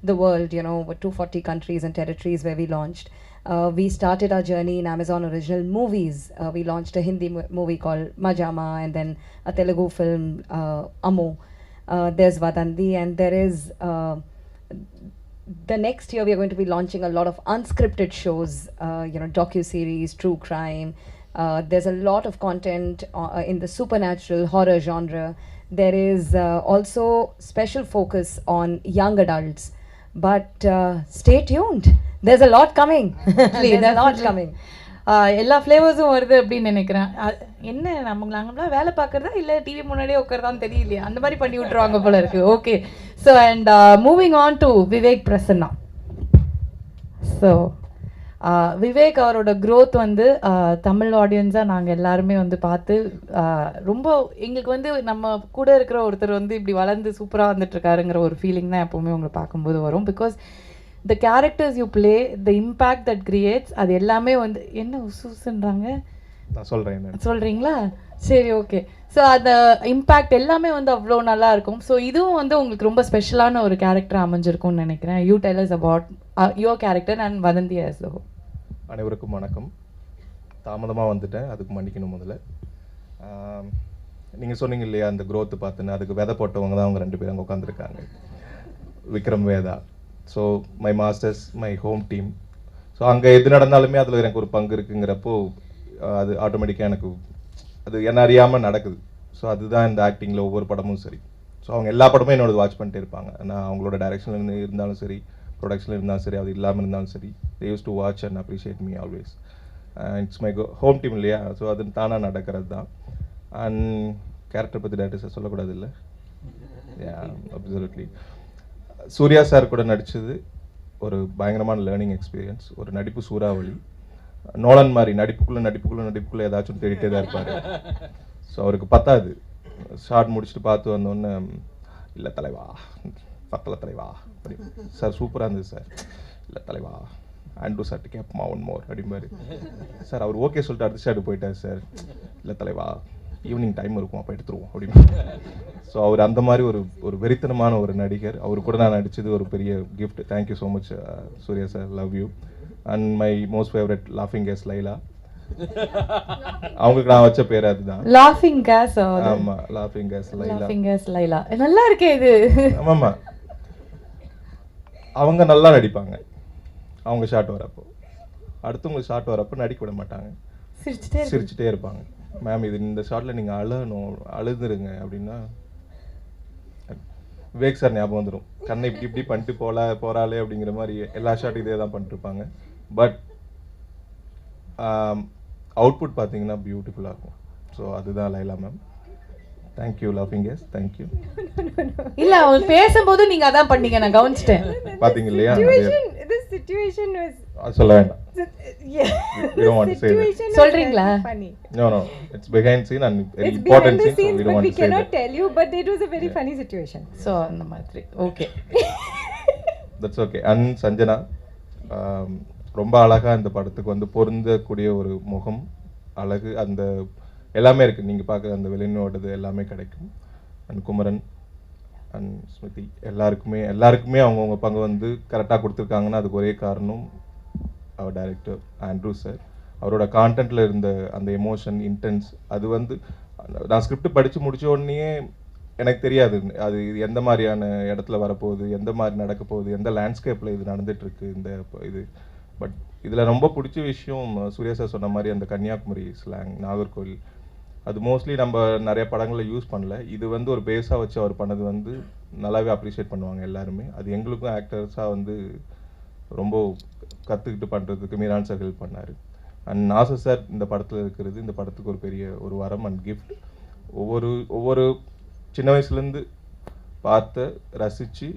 the world, over 240 countries and territories where we launched. We started our journey in Amazon original movies. We launched a Hindi movie called Majama, and then a Telugu film, Amo. There's Vadhandhi, and there is the next year we are going to be launching a lot of unscripted shows, docu-series, true crime. There's a lot of content in the supernatural horror genre. There is also special focus on young adults. But stay tuned. There's a lot coming. There's a lot coming. எல்லா ஃப்ளேவர்ஸும் வருது அப்படின்னு நினைக்கிறேன். என்ன நாங்களாம் வேலை பார்க்குறதா இல்லை TV முன்னாடியே உட்காரதான்னு தெரியலையே, அந்த மாதிரி பண்ணி விட்டுருவாங்க போல இருக்கு. Okay, so and moving on to Vivek Prasanna. So Vivek அவரோட க்ரோத் வந்து தமிழ் ஆடியன்ஸாக நாங்கள் எல்லாருமே வந்து பார்த்து ரொம்ப எங்களுக்கு வந்து நம்ம கூட இருக்கிற ஒருத்தர் வந்து இப்படி வளர்ந்து சூப்பராக வந்துட்டுருக்காருங்கிற ஒரு ஃபீலிங் தான் எப்போவுமே உங்களை பார்க்கும்போது வரும். Because the characters you play, the impact that creates, அது எல்லாமே வந்து என்ன உசுன்றாங்க நான் சொல்கிறேன் என்ன சொல்கிறீங்களா? சரி, ஓகே. ஸோ அந்த இம்பேக்ட் எல்லாமே வந்து அவ்வளோ நல்லா இருக்கும். ஸோ இதுவும் வந்து உங்களுக்கு ரொம்ப ஸ்பெஷலான ஒரு கேரக்டர் அமைஞ்சிருக்கும்னு நினைக்கிறேன். You tell us about your character and வதந்தி as the whole. அனைவருக்கும் வணக்கம். தாமதமாக வந்துட்டேன், அதுக்கு மன்னிக்கணும் முதல்ல. நீங்கள் சொன்னீங்க இல்லையா அந்த growth பார்த்துன்னு, அதுக்கு விதை போட்டவங்க தான் அவங்க 2 பேரும் அங்கே உட்காந்துருக்காங்க. Vikram Vedha. So my masters, my home team. So அங்கே எது நடந்தாலுமே அதில் எனக்கு ஒரு பங்கு இருக்குங்கிறப்போ அது ஆட்டோமேட்டிக்காக எனக்கு அது என்ன அறியாமல் நடக்குது. ஸோ அதுதான் இந்த ஆக்டிங்கில் ஒவ்வொரு படமும் சரி. ஸோ அவங்க எல்லா படமும் என்னோட வாட்ச் பண்ணிட்டே இருப்பாங்க. நான் அவங்களோட டைரக்ஷனில் இருந்தாலும் சரி, ப்ரொடக்ஷனில் இருந்தாலும் சரி, அது இல்லாமல் இருந்தாலும் சரி, they use to watch and appreciate me always. It's my home team இல்லையா? ஸோ அது தானாக நடக்கிறது தான். அண்ட் கேரக்டர் பற்றி டேரக்டர் சொல்லக்கூடாது இல்லை? அப்சல்யூட்லி. சூர்யா சார் கூட நடித்தது ஒரு பயங்கரமான லேர்னிங் எக்ஸ்பீரியன்ஸ். ஒரு நடிப்பு சூறாவளி. நோலன் மாதிரி நடிப்புக்குள்ளே ஏதாச்சும் தேடிட்டே தான் இருப்பார். ஸோ அவருக்கு பத்தாது. ஷார்ட் முடிச்சுட்டு பார்த்து வந்தோடனே, இல்லை தலைவா, பத்தலை தலைவா அப்படி சார் சூப்பராக இருந்தது சார். இல்லை தலைவா, ஆண்ட்ரூ சார்ட்டு கேட்போமா ஒன் மோர் அப்படிம்பாரு. சார் அவர் ஓகே சொல்லிட்டு அடுத்த ஷார்ட்டு போயிட்டார் சார். இல்லை தலைவா, ஈவினிங் டைம் இருக்கும் அப்போ எடுத்துருவோம் அப்படின்னு. ஸோ அவர் அந்த மாதிரி ஒரு வெறித்தனமான ஒரு நடிகர். அவர் கூட நான் நடித்தது ஒரு பெரிய gift. Thank you so much Surya sir, love you. And my most favourite லாஃபிங் கேஸ் லைலா. அவங்களுக்கு நான் வச்ச பேர் அதுதான், லாஃபிங் கேஸ். ஆமா, லாஃபிங் கேஸ் லைலா. லாஃபிங் கேஸ் லைலா நல்லா இருக்கே இது. ஆமாம்மா, அவங்க நல்லா நடிப்பாங்க. அவங்க ஷார்ட் வரப்போ, அடுத்தவங்க ஷார்ட் வரப்போ நடிக்க விட மாட்டாங்க, சிரிச்சுட்டே இருப்பாங்க. மேம் இது இந்த ஷார்ட்டில் நீங்கள் அழுதுருங்க அப்படின்னா விவேக் சார் ஞாபகம் வந்துடும். கண்ணை இப்படி பண்ணிட்டு போகிறாளே அப்படிங்கிற மாதிரி எல்லா ஷார்ட்டும் இதே தான் பண்ணிட்டுருப்பாங்க. பட் அவுட்புட் பார்த்தீங்கன்னா பியூட்டிஃபுல்லாக இருக்கும். ஸோ அதுதான் லைலா மேம். தேங்க்யூ லாஃபிங் கேஸ், தேங்க்யூ. இல்லை, அவங்க பேசும்போது நீங்கள் அதான் பண்ணீங்க, நான் கவனிச்சிட்டேன். பார்த்தீங்க இல்லையா? சொல்ல வேண்டாம். We don't want to say that. சொல்றீங்களா? No, it's behind scene and very important scene, so we don't want to say that. We cannot tell you, but it was a very funny situation. So அந்த மாதிரி. Okay. That's okay. And Sanjana ரொம்ப அழகா இந்த படத்துக்கு வந்து பொருந்தக்கூடிய ஒரு முகம், அழகு, அந்த எல்லாமே இருக்கு. நீங்க பார்க்குற அந்த வெளிநோட்டது எல்லாமே கிடைக்கும். அண்ட் குமரன் அண்ட் ஸ்மிருதி எல்லாருக்குமே அவங்கவுங்க பங்கு வந்து கரெக்டாக கொடுத்துருக்காங்கன்னா அதுக்கு ஒரே காரணம் அவர் டைரக்டர் ஆண்ட்ரூ சார். அவரோட கான்டென்ட்டில் இருந்த அந்த எமோஷன், இன்டென்ஸ், அது வந்து நான் ஸ்கிரிப்ட் படித்து முடித்த உடனே எனக்கு தெரியாது அது எந்த மாதிரியான இடத்துல வரப்போகுது, எந்த மாதிரி நடக்க போகுது, எந்த லேண்ட்ஸ்கேப்பில் இது நடந்துகிட்ருக்கு இந்த இது. பட் இதில் ரொம்ப பிடிச்ச விஷயம் சூர்யா சார் சொன்ன மாதிரி அந்த கன்னியாகுமரி ஸ்லாங், நாகர்கோவில், அது மோஸ்ட்லி நம்ம நிறைய படங்களில் யூஸ் பண்ணல. இது வந்து ஒரு பேஸாக வச்சு அவர் பண்ணது வந்து நல்லாவே அப்ரிஷியேட் பண்ணுவாங்க எல்லாருமே. அது எங்களுக்கும் ஆக்டர்ஸாக வந்து ரொம்ப கற்றுக்கிட்டு பண்ணுறதுக்கு மீரான் சார் ஹெல்ப் பண்ணார். அண்ட் நாசர் சார் இந்த படத்தில் இருக்கிறது இந்த படத்துக்கு ஒரு பெரிய ஒரு வரம் அண்ட் கிஃப்ட். ஒவ்வொரு சின்ன வயசுலேருந்து பார்த்து ரசித்து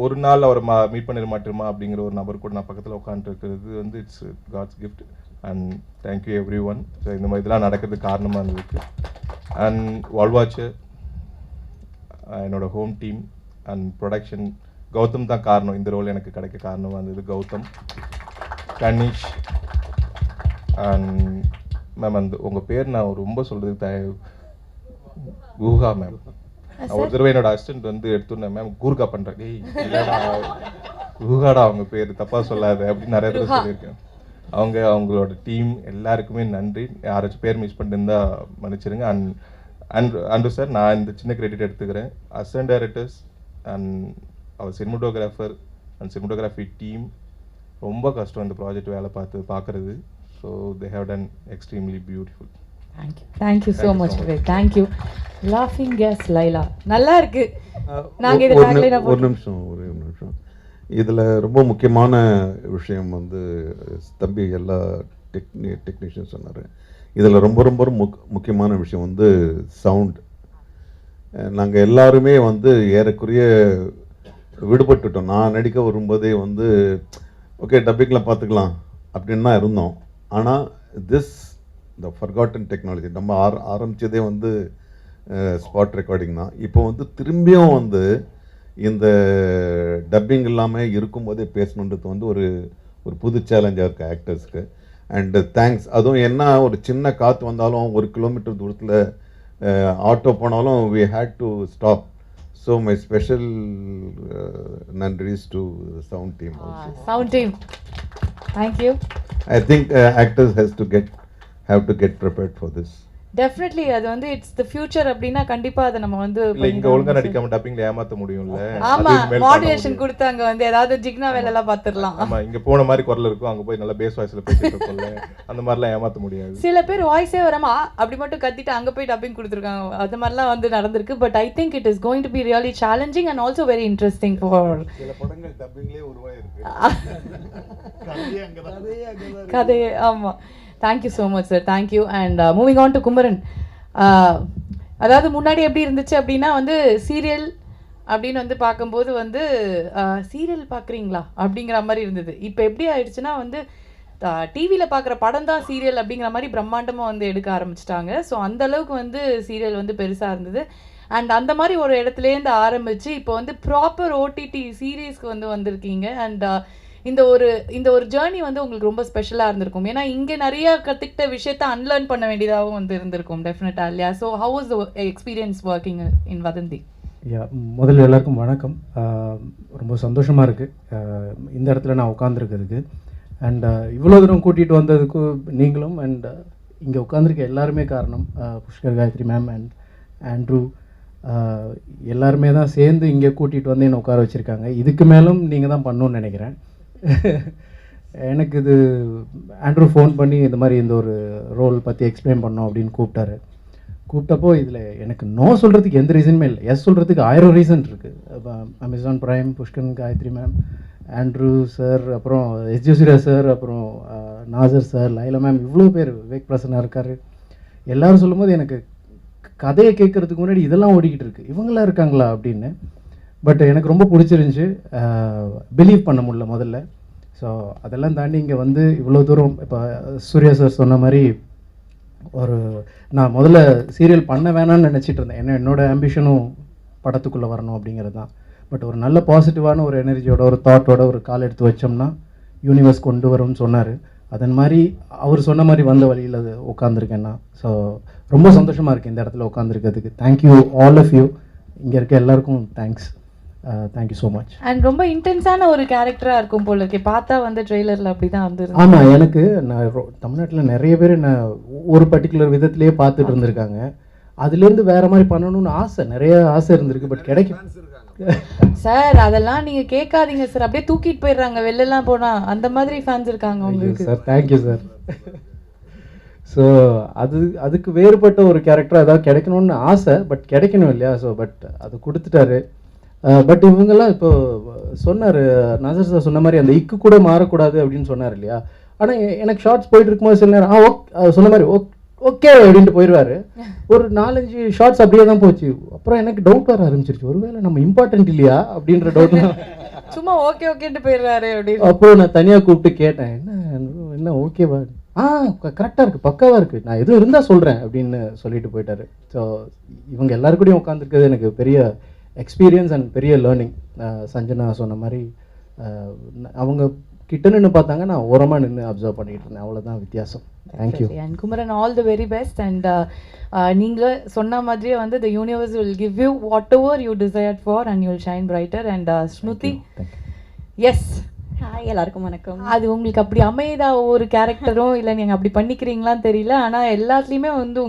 ஒரு நாள் அவரை மீட் பண்ணிட மாட்டோமா அப்படிங்கிற ஒரு நபர் கூட நான் பக்கத்தில் உட்காந்துருக்கிறது வந்து it's God's gift. And thank you everyone. So இந்த மாதிரி இதெல்லாம் நடக்கிறதுக்கு காரணமாக இருந்திருக்கு. அண்ட் வால்வாச்சர், என்னோட home team and production, Gautham தான் காரணம். இந்த ரோல் எனக்கு கிடைக்க காரணமாக இருந்தது கௌதம், கனிஷ் அண்ட் மேம். அந்த உங்கள் பேர் நான் ரொம்ப சொல்கிறதுக்கு குஹா மேம். ஒரு தடவை என்னோட அசிஸ்டன்ட் வந்து எடுத்துருந்தேன், மேம் கூர்கா பண்ணுறேன், டேய் இல்லைடா குஹாடா அவங்க பேர், தப்பாக சொல்லாது அப்படின்னு நிறைய தடவை சொல்லியிருக்கேன். அவங்களோட டீம் எல்லாருக்குமே நன்றி. யாராச்சும் பேர் மிஸ் பண்ணிருந்தா மன்னிச்சிருங்க. அண்ட் சார், நான் இந்த சின்ன கிரெடிட் எடுத்துக்கிறேன். அசிஸ்டன்ட் டைரக்டர்ஸ் அண்ட் அவர் சினிமோட்டோகிராஃபர் அண்ட் சினிமோட்டோகிராஃபி டீம் ரொம்ப கஷ்டம் இந்த ப்ராஜெக்ட் வேலை பார்க்குறது. So they have done extremely beautiful. Thank you so much. Thank you. லாஃபிங் கேஸ் லைலா நல்லா இருக்கு. ஒரு நிமிஷம். இதில் ரொம்ப முக்கியமான விஷயம் வந்து தம்பி எல்லா டெக்னீஷியன் சொன்னார். இதில் ரொம்ப ரொம்ப முக்கியமான விஷயம் வந்து சவுண்ட். நாங்கள் எல்லாருமே வந்து ஏறக்குறைய விடுபட்டுட்டோம். நான் நடிக்க வரும்போதே வந்து ஓகே டப்பிங்கில் பார்த்துக்கலாம் அப்படின்னு தான் இருந்தோம். ஆனால் இந்த ஃபர்காட்டன் டெக்னாலஜி நம்ம ஆரம்பித்ததே வந்து ஸ்பாட் ரெக்கார்டிங் தான். இப்போ வந்து திரும்பியும் வந்து இந்த டப்பிங் இல்லாமல் இருக்கும்போதே பேசணுன்றது வந்து ஒரு புது சேலஞ்சாக இருக்குது ஆக்டர்ஸ்க்கு. And thanks. அதுவும் என்ன ஒரு சின்ன காற்று வந்தாலும் 1 கிலோமீட்டர் தூரத்தில் ஆட்டோ போனாலும் we had to stop. So my special nandris to sound team also. Sound team. Thank you. I think actors have to get prepared for this. Definitely அது வந்து இட்ஸ் தி ஃபியூச்சர் அப்படின்னா கண்டிப்பா அதை நம்ம வந்து இல்ல இங்க ஒழுங்கா நடிக்காம டப்பிங்ல ஏமாத்த முடியும்ல. ஆமா, மாடுலேஷன் கொடுத்து அங்க வந்து ஏதாவது ஜிக்னா வேலை எல்லாம் பாத்துறலாம். ஆமா, இங்க போன மாதிரி குரல் இருக்கும், அங்க போய் நல்ல பேஸ் வாய்ஸ்ல பேசிட்டு இருக்கோம்ல, அந்த மாதிரிலாம் ஏமாத்த முடியாது. சில பேர் வாய்ஸே வராம அப்படி மட்டும் கத்திட்டு அங்க போய் டப்பிங் கொடுத்துருக்காங்க, அது மாதிரிலாம் வந்து நடந்திருக்கு. But I think it is going to be really challenging and also very interesting for சில படங்கள் டப்பிங்லயே உருவாயிருக்கு. கதை. ஆமா, thank you so much sir, thank you. And moving on to Kumaran. அதாவது முன்னாடி எப்படி இருந்துச்சு அப்படின்னா வந்து சீரியல் அப்படின்னு வந்து பார்க்கும்போது வந்து சீரியல் பார்க்குறீங்களா அப்படிங்கிற மாதிரி இருந்தது. இப்போ எப்படி ஆயிடுச்சுன்னா வந்து டிவியில் பார்க்குற படம் தான் சீரியல் அப்படிங்கிற மாதிரி பிரம்மாண்டமாக வந்து எடுக்க ஆரம்பிச்சிட்டாங்க. ஸோ அந்த அளவுக்கு வந்து சீரியல் வந்து பெருசாக இருந்தது. அண்ட் அந்த மாதிரி ஒரு இடத்துலேருந்து ஆரம்பித்து இப்போ வந்து ப்ராப்பர் ஓடிடி சீரீஸ்க்கு வந்து வந்திருக்கீங்க. அண்ட் இந்த ஒரு ஜேர்னி வந்து உங்களுக்கு ரொம்ப ஸ்பெஷலாக இருந்திருக்கும். ஏன்னா இங்கே நிறைய கற்றுக்கிட்ட விஷயத்த அன்லேர்ன் பண்ண வேண்டியதாகவும் வந்து இருந்திருக்கும் டெஃபினட்டாக இல்லையா? So how was the experience working in வதந்தி? முதல்ல எல்லாருக்கும் வணக்கம். ரொம்ப சந்தோஷமாக இருக்குது இந்த இடத்துல நான் உட்காந்துருக்கிறதுக்கு. அண்ட் இவ்வளோ தூரம் கூட்டிகிட்டு வந்ததுக்கு நீங்களும் அண்ட் இங்கே உட்காந்துருக்க எல்லாருமே காரணம். Pushkar, Gayathri ma'am and Andrew எல்லாருமே தான் சேர்ந்து இங்கே கூட்டிகிட்டு வந்து என்னை உட்கார வச்சுருக்காங்க. இதுக்கு மேலும் நீங்கள் தான் பண்ணணுன்னு நினைக்கிறேன். எனக்கு இது ஆண்ட்ரூ ஃபோன் பண்ணி இந்த மாதிரி இந்த ஒரு ரோல் பற்றி எக்ஸ்பிளைன் பண்ணோம் அப்படின்னு கூப்பிட்டப்போ இதில் எனக்கு நோ சொல்கிறதுக்கு எந்த ரீசனுமே இல்லை, எஸ் சொல்கிறதுக்கு 1000 ரீசன் இருக்குது. Amazon Prime, Pushkar, Gayathri ma'am, Andrew sir, அப்புறம் எஸ்ஜே சூர்யா சார், அப்புறம் நாசர் சார், லைலா மேம், இவ்வளோ பேர், விவேக் பிரசன்னா இருக்கார். எல்லோரும் சொல்லும்போது எனக்கு கதையை கேட்குறதுக்கு முன்னாடி இதெல்லாம் ஓடிக்கிட்டு இருக்குது, இவங்களாம் இருக்காங்களா அப்படின்னு. பட் எனக்கு ரொம்ப பிடிச்சிருந்துச்சி, பிலீவ் பண்ண முடியல முதல்ல. ஸோ அதெல்லாம் தாண்டி இங்கே வந்து இவ்வளோ தூரம் இப்போ சூர்யா சார் சொன்ன மாதிரி நான் முதல்ல சீரியல் பண்ண வேணான்னு நினச்சிட்டு இருந்தேன். என்னோடய ஆம்பிஷனும் படத்துக்குள்ளே வரணும் அப்படிங்கிறது தான். பட் ஒரு நல்ல பாசிட்டிவான ஒரு எனர்ஜியோட ஒரு தாட்டோட ஒரு கால் எடுத்து வச்சோம்னா யூனிவர்ஸ் கொண்டு வரும்னு சொன்னார். அதன் மாதிரி அவர் சொன்ன மாதிரி வந்த வழியில் அது உட்காந்துருக்கேன்னா. ஸோ ரொம்ப சந்தோஷமாக இருக்குது இந்த இடத்துல உட்காந்துருக்கிறதுக்கு. Thank you all of you. இங்கே இருக்க எல்லாருக்கும் thanks. Thank you so much. And ரொம்ப இன்டென்ஸான ஒரு கேரக்டராக இருக்கும் போல இருக்கே, பார்த்தா வந்து ட்ரெய்லரில் அப்படி தான் வந்து. ஆமாம், எனக்கு நான் தமிழ்நாட்டில் நிறைய பேர் நான் ஒரு பர்டிகுலர் விதத்துலேயே பார்த்துட்டு இருந்திருக்காங்க. அதுலேருந்து வேறு மாதிரி பண்ணணும்னு நிறைய ஆசை இருந்திருக்கு. பட் கிடைக்கும் சார், அதெல்லாம் நீங்கள் கேட்காதீங்க சார், அப்படியே தூக்கிட்டு போயிடுறாங்க வெளிலலாம் போனால். அந்த மாதிரி ஃபேன்ஸ் இருக்காங்க உங்களுக்கு சார். Thank you sir. ஸோ அதுக்கு வேறுபட்ட ஒரு கேரக்டர் ஏதாவது கிடைக்கணும்னு ஆசை, பட் கிடைக்கணும் இல்லையா? ஸோ பட் அது கொடுத்துட்டாரு. பட் இவங்கெல்லாம் இப்போ சொன்னார் நாசர் சார் சொன்ன மாதிரி அந்த இக்கு கூட மாறக்கூடாது அப்படின்னு சொன்னார் இல்லையா? ஆனால் எனக்கு ஷார்ட்ஸ் போயிட்டு இருக்கும்போது சில நேரம் சொன்ன மாதிரி ஓகே அப்படின்ட்டு போயிடுவார். ஒரு 4-5 ஷார்ட்ஸ் அப்படியே தான் போச்சு. அப்புறம் எனக்கு டவுட் வர ஆரம்பிச்சிருச்சு, ஒருவேளை நம்ம இம்பார்ட்டன்ட் இல்லையா அப்படின்ற டவுட். சும்மா ஓகேன்ட்டு போயிடுறாரு அப்படின்னு. அப்புறம் நான் தனியாக கூப்பிட்டு கேட்டேன், என்ன ஓகேவா? கரெக்டாக இருக்குது, பக்காவாக இருக்குது, நான் எதுவும் இருந்தால் சொல்கிறேன் அப்படின்னு சொல்லிட்டு போயிட்டாரு. ஸோ இவங்க எல்லாருக்கூடையும் உட்காந்துருக்கிறது எனக்கு பெரிய எக்ஸ்பீரியன்ஸ் அண்ட் பெரிய லேர்னிங். சஞ்சனா சொன்ன மாதிரி அவங்க கிட்ட நின்று பார்த்தாங்க, நான் ஓரமாக நின்று அப்சர்வ் பண்ணிக்கிட்டு இருந்தேன். அவ்வளோதான் வித்தியாசம். Thank you. And Kumaran, all the very best. And நீங்கள் சொன்ன மாதிரியே வந்து the universe will give you whatever you desired for and you will shine brighter. And Smriti, yes, hi எல்லாருக்கும் வணக்கம். அது உங்களுக்கு அப்படி அமைதா ஒரு கேரக்டரும் இல்லை நீங்கள் அப்படி பண்ணிக்கிறீங்களான்னு தெரியல, ஆனால் எல்லாத்துலேயுமே வந்து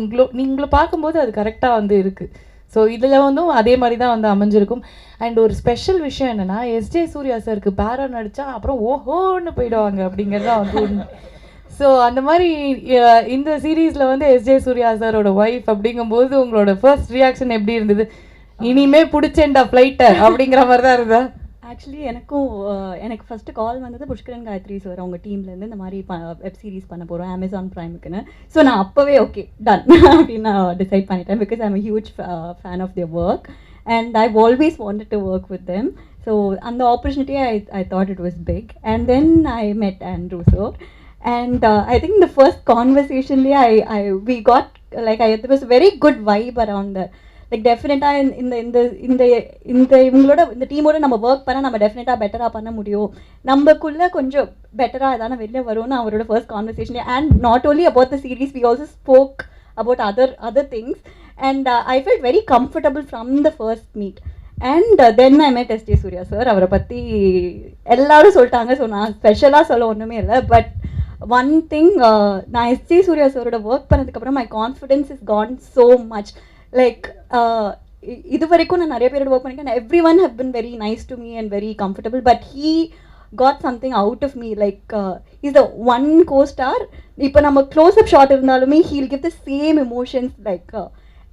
நீங்களை பார்க்கும்போது அது கரெக்டாக வந்து இருக்குது. ஸோ இதில் வந்து அதே மாதிரி தான் வந்து அமைஞ்சிருக்கும். அண்ட் ஒரு ஸ்பெஷல் விஷயம் என்னென்னா, எஸ்ஜே சூர்யா சாருக்கு பேரா நடித்தா அப்புறம் ஓஹோன்னு போயிடுவாங்க அப்படிங்கிறது தான் வந்து உண்மை. ஸோ அந்த மாதிரி இந்த சீரீஸில் வந்து எஸ்ஜே சூர்யா சாரோட ஒய்ஃப் அப்படிங்கும்போது உங்களோட ஃபர்ஸ்ட் ரியாக்ஷன் எப்படி இருந்தது? இனிமே பிடிச்சேன்டா ஃப்ளைட்டை அப்படிங்கிற மாதிரி தான் இருந்தா? ஆக்சுவலி எனக்கு ஃபஸ்ட்டு கால் வந்தது புஷ்கரன் காயத்ரி சார் அவங்க டீம்லேருந்து இந்த மாதிரி வெப் சீரிஸ் பண்ண போகிறோம் அமேசான் ப்ரைமுக்குன்னு. ஸோ நான் அப்போவே ஓகே டன் அப்படின்னு நான் டிசைட் பண்ணிட்டேன். Because I'm huge fan of their work and I've always wanted to work with them. So அந்த opportunity I thought it was big. And then I met Andrew sir. And I think the first conversation we got there was a very good vibe around like டெஃபினட்டாக இந்த இந்த இந்த இந்த இவங்களோட இந்த டீமோட நம்ம ஒர்க் பண்ணால் நம்ம டெஃபினட்டாக பெட்டராக பண்ண முடியும், நம்மக்குள்ளே கொஞ்சம் பெட்டராக எதான வெளில வரும்னு அவரோட first conversation. And not only about the series, we also spoke about other things, and I felt very comfortable from the first meet. And then I met S.J. Suryah sir. அவரை பற்றி எல்லாரும் சொல்லிட்டாங்க, ஸோ நான் ஸ்பெஷலாக சொல்ல ஒன்றுமே இல்லை. But one thing, நான் S.J. Suryah சரோட ஒர்க் பண்ணதுக்கப்புறம் my confidence is gone so much. Like இது வரைக்கும் நான் நிறைய பேரோட ஒர்க் பண்ணியிருக்கேன், everyone have been very nice to me and very comfortable, but he got something out of me. Like he's the one co-star, இப்போ நம்ம க்ளோஸ்-அப் shot இருந்தாலுமே he'll give the same emotions, like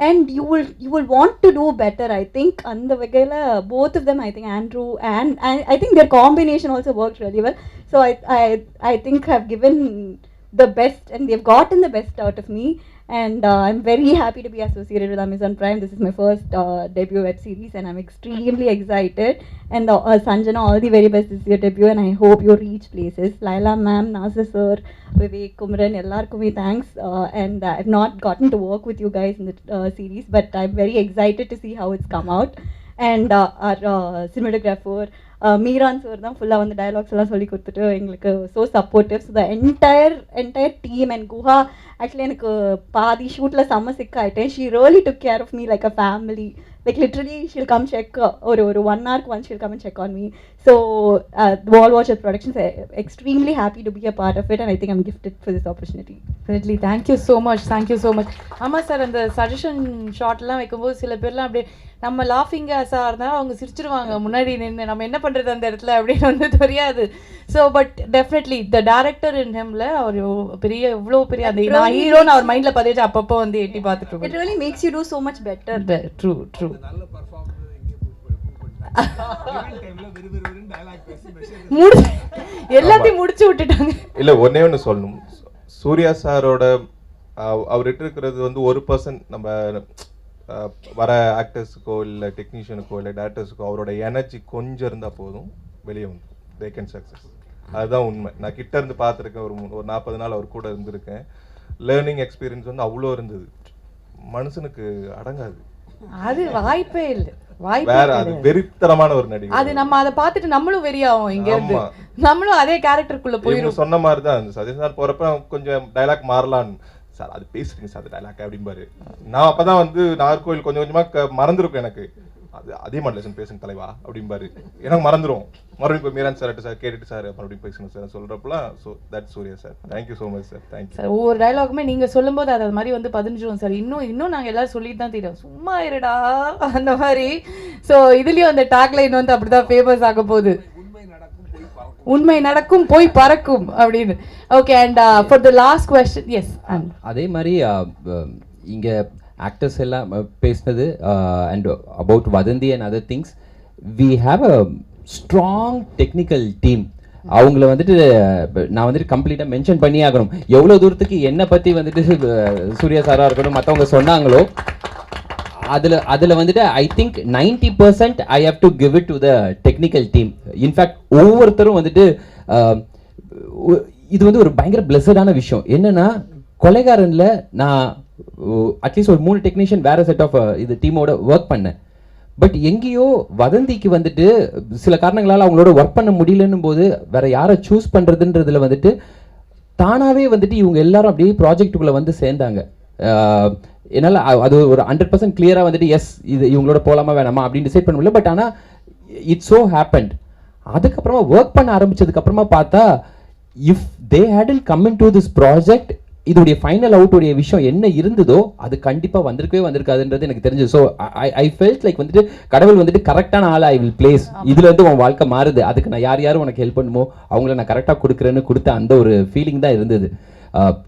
and you will want to do better. I think அந்த வகையில் both of them, I think Andrew and I think their combination also worked really well. So I think have given the best and they've gotten the best out of me, and I'm very happy to be associated with Amazon Prime. This is my first debut web series and I'm extremely excited, and Sanjana, all the very best. This is your debut and I hope you reach places. Laila ma'am, Nasser sir, Vivek, Kumran, ellarkume thanks, and I've not gotten to work with you guys in the series, but I'm very excited to see how it's come out. And our cinematographer Meeran sir தான் ஃபுல்லாக வந்து dialogues எல்லாம் சொல்லி கொடுத்துட்டு எங்களுக்கு so supportive. So the entire team and Guha, actually எனக்கு பாதி ஷூட்டில் செம்ம சிக் ஆகிட்டேன். She really took care of me like a family. Like literally she'll come check ஒரு 1 hour once she'll come and check on me. So Wall Watcher Productions, extremely happy to be a part of it, and I think I'm gifted for this opportunity. Definitely, thank you so much. ஆமாம் sir, அந்த suggestion ஷார்ட்லாம் வைக்கும்போது சில பேர்லாம் அப்படியே நம்ம லாஃபிங் கேஸாக இருந்தால் அவங்க சிரிச்சிருவாங்க முன்னாடி நின்று, நம்ம என்ன பண்ணுறது அந்த இடத்துல அப்படின்னு வந்து தெரியாது. So but definitely the director in ஹிம்ல அவர் எவ்வளோ பெரிய அந்த நான் ஹீரோன்னு அவர் மைண்டில் பதிச்சு அப்பப்போ வந்து எட்டி பார்த்துட்டு It really makes you do so much better. True எல்லாத்தையும் முடிச்சு விட்டுட்டாங்க. இல்லை, ஒன்னே ஒன்று சொல்லணும். சூர்யா சாரோட அவர்கிட்ட இருக்கிறது வந்து 1% நம்ம வர ஆக்டர்ஸுக்கோ இல்லை டெக்னீஷியனுக்கோ இல்லை டேரக்டர்ஸுக்கோ அவரோட எனர்ஜி கொஞ்சம் இருந்தால் போதும், வெளியே வந்து தே கேன் சக்ஸஸ். அதுதான் உண்மை. நான் கிட்ட இருந்து பார்த்துருக்கேன், ஒரு 40 நாள் அவர் கூட இருந்திருக்கேன். லேர்னிங் எக்ஸ்பீரியன்ஸ் வந்து அவ்வளோ இருந்தது, மனுஷனுக்கு அடங்காது. அது வாய்ப்பே இல்லை, வேற அது வெறித்தனமான ஒரு நடிகை. அது நம்ம அதை பார்த்துட்டு நம்மளும் வெறியாகும், இங்க இருந்து நம்மளும் அதே கேரக்டருக்குள்ள போயிடும். சொன்ன மாதிரி தான் சஜன் சார் போறப்ப கொஞ்சம் டைலாக் மாறலான்னு, சார் அது பேசுறீங்க சார் அது டைலாக் அப்படிம்பாரு. நான் அப்பதான் வந்து நாகர்கோவில் கொஞ்சம் கொஞ்சமா மறந்துருக்கும் எனக்கு. அது அதே மாடலேஷன் பேசுங்க தலைவா அப்படிம்பாரு, எனக்கு மறந்துடும். மறுபடியும் இப்போ மீரான் சார் சார் கேட்டுட்டு சார் மறுபடியும் பேசணும் சார் சொல்றப்பலாம். So that Surya sir, thank you so much sir. Thank you sir. ஒவ்வொரு டைலாகுமே நீங்க சொல்லும்போது அது மாதிரி வந்து பதிஞ்சிடும் சார். இன்னும் நாங்கள் எல்லாரும் சொல்லிட்டு தான் தெரியும், சும்மா இருடா அந்த மாதிரி. ஸோ இதுலயும் அந்த டேக்லைன் வந்து அப்படிதான் ஃபேமஸ் ஆக போகுது, உண்மை நடக்கும் போய் பறக்கும் அப்படின்னு. Okay, and for the last question. Yes, அதே மாதிரி இங்கே ஆக்டர்ஸ் எல்லாம் பேசினது and about Vadhandhi and other things, we have a strong technical team. அவங்கள வந்துட்டு நான் வந்துட்டு கம்ப்ளீட்டாக மென்ஷன் பண்ணி ஆகணும். எவ்வளோ தூரத்துக்கு என்னை பற்றி வந்துட்டு சூர்யா சாராக இருக்கட்டும் மற்றவங்க சொன்னாங்களோ அதில் வந்துட்டு I think 90% I have to give it to the technical team. In fact ஒவ்வொருத்தரும் வந்துட்டு இது வந்து ஒரு பயங்கர பிளஸடான விஷயம். என்னன்னா கொலைகாரன்ல நான் அட்லீஸ்ட் ஒரு 3 டெக்னீஷியன் வேற செட் ஆஃப் இது டீமோட ஒர்க் பண்ணேன். பட் எங்கேயோ வதந்திக்கு வந்துட்டு சில காரணங்களால் அவங்களோட ஒர்க் பண்ண முடியலன்னும் போது வேற யாரை சூஸ் பண்றதுன்றதுல வந்துட்டு தானாவே வந்துட்டு இவங்க எல்லாரும் அப்படியே ப்ராஜெக்டுக்குள்ள வந்து சேர்ந்தாங்க. என்னால் அது ஒரு 100% கிளியராக வந்துட்டு எஸ் இது இவங்களோட போகலாமா வேணாமா அப்படின்னு டிசைட் பண்ண முடியல. பட் ஆனால் இட் ஸோ ஹேப்பன்ட். அதுக்கப்புறமா ஒர்க் பண்ண ஆரம்பிச்சதுக்கப்புறமா பார்த்தா if they hadn't come in to this project, இதோடைய ஃபைனல் அவுட்டுடைய விஷயம் என்ன இருந்ததோ அது கண்டிப்பாக வந்திருக்காதுன்றது எனக்கு தெரிஞ்சது. ஸோ ஐ ஃபெல்ட் லைக் வந்துட்டு கடவுள் வந்துட்டு கரெக்டான ஆளை ஐ வில் பிளேஸ். இதுல இருந்து உன் வாழ்க்கை மாறுது, அதுக்கு நான் யார் உனக்கு ஹெல்ப் பண்ணுமோ அவங்கள நான் கரெக்டாக கொடுக்குறேன்னு கொடுத்த அந்த ஒரு ஃபீலிங் தான் இருந்தது.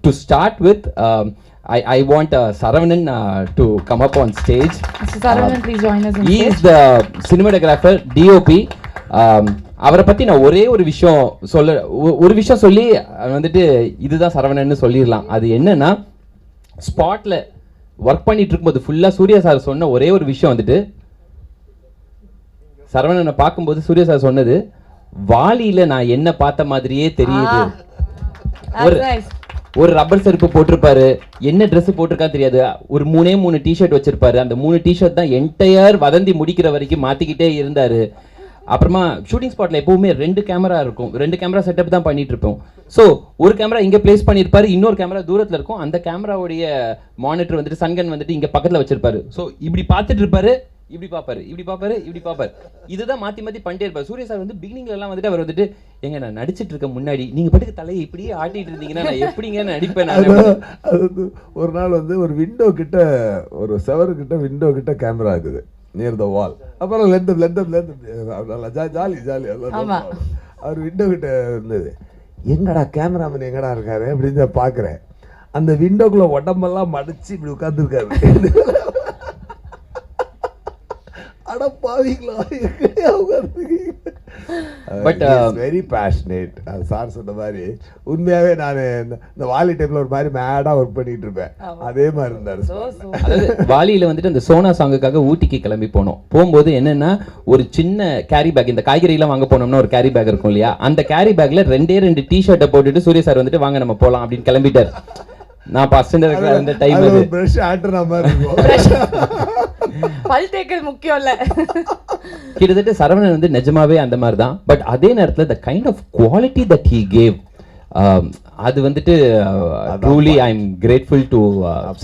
To start with I want Saravanan to come up on stage. Saravanan, please join us. He is the cinematographer, DOP. அவரை பற்றி நான் ஒரு விஷயம் சொல்லி வந்துட்டு இதுதான் சரவணன்னு சொல்லிடலாம். அது என்னன்னா ஸ்பாட்டில் ஒர்க் பண்ணிட்டு இருக்கும்போது ஃபுல்லாக சூர்யா சார் சொன்ன ஒரு விஷயம் வந்துட்டு, சரவணனை பார்க்கும்போது சூர்யா சார் சொன்னது, வாலியில் நான் என்ன பார்த்த மாதிரியே தெரியுது. ஒரு ரப்பர் செருப்பு போட்டிருப்பாரு, என்ன ட்ரெஸ் போட்டிருக்கா தெரியாது, ஒரு 3 டிஷர்ட் வச்சிருப்பாரு. அந்த 3 டிஷர்ட் தான் என்டையர் வதந்தி முடிக்கிற வரைக்கும் மாத்திக்கிட்டே இருந்தாரு. அப்புறமா ஷூட்டிங் ஸ்பாட்ல எப்பவுமே 2 கேமரா இருக்கும், 2 கேமரா செட்டப் தான் பண்ணிட்டு இருப்போம். ஸோ ஒரு கேமரா இங்கே பிளேஸ் பண்ணியிருப்பாரு, இன்னொரு கேமரா தூரத்தில் இருக்கும். அந்த கேமராவுடைய மானிட்டர் வந்துட்டு சன்கன் வந்துட்டு இங்கே பக்கத்தில் வச்சிருப்பாரு. ஸோ இப்படி பார்த்துட்டு இருப்பாரு, இப்படி பார்ப்பாரு, இப்படி பார்ப்பாரு, இப்படி பார்ப்பாரு. இதுதான் மாற்றி மாற்றி பண்ணிட்டே இருப்பார். சூர்யா சார் வந்து பிகினிங்ல எல்லாம் வந்துட்டு அவர் வந்துட்டு எங்க நான் நடிச்சிட்டு இருக்க முன்னாடி நீங்க பாட்டுக்கு தலையை இப்படியே ஆட்டிட்டு இருந்தீங்கன்னா நான் எப்படிங்க நடிப்பேன். அது வந்து ஒரு நாள் வந்து ஒரு விண்டோ கிட்ட, ஒரு செவரு கிட்ட விண்டோ கிட்ட கேமரா இருக்குது நியர் த வால். அப்புறம் ஜாலி ஜாலி அவர் விண்டோ கிட்ட இருந்தது. எங்கடா கேமராமேன் எங்கடா இருக்காரு அப்படின்னு பார்க்குறேன். அந்த விண்டோக்குள்ள உடம்பெல்லாம் மடிச்சு இப்படி உட்காந்துருக்காரு. But very passionate. அது சார் சொன்ன மாதிரி உண்மையாவே நான் இந்த வாலி டைம்ல ஒரு மாதிரி மேடா ஒர்க் பண்ணிட்டு இருப்பேன், அதே மாதிரி இருந்தாரு. அதாவது வாலியில வந்துட்டு அந்த சோனா சாங்குக்காக ஊட்டிக்கு கிளம்பி போனோம். போகும்போது என்னன்னா ஒரு சின்ன கேரி பேக், இந்த காய்கறி எல்லாம் வாங்க போனோம்னா ஒரு கேரி பேக் இருக்கும் இல்லையா, அந்த கேரி பேக்ல 2 டிஷர்ட்டை போட்டுட்டு சூர்யா சார் வந்துட்டு வாங்க நம்ம போலாம் அப்படின்னு கிளம்பிட்டார். நான் பர்சன்ட் இருக்கிற அந்த டைம் அது பிரஷ் ஆட்டற மாதிரி இருக்கும். பல் தேய்க்கிறது முக்கியம் இல்ல. கிட்டத்தட்ட சரவணன் வந்து நிஜமாவே அந்த மாதிரி தான். பட் அதே நேரத்துல the kind of quality that he gave, அது வந்துட்டு truly I am grateful to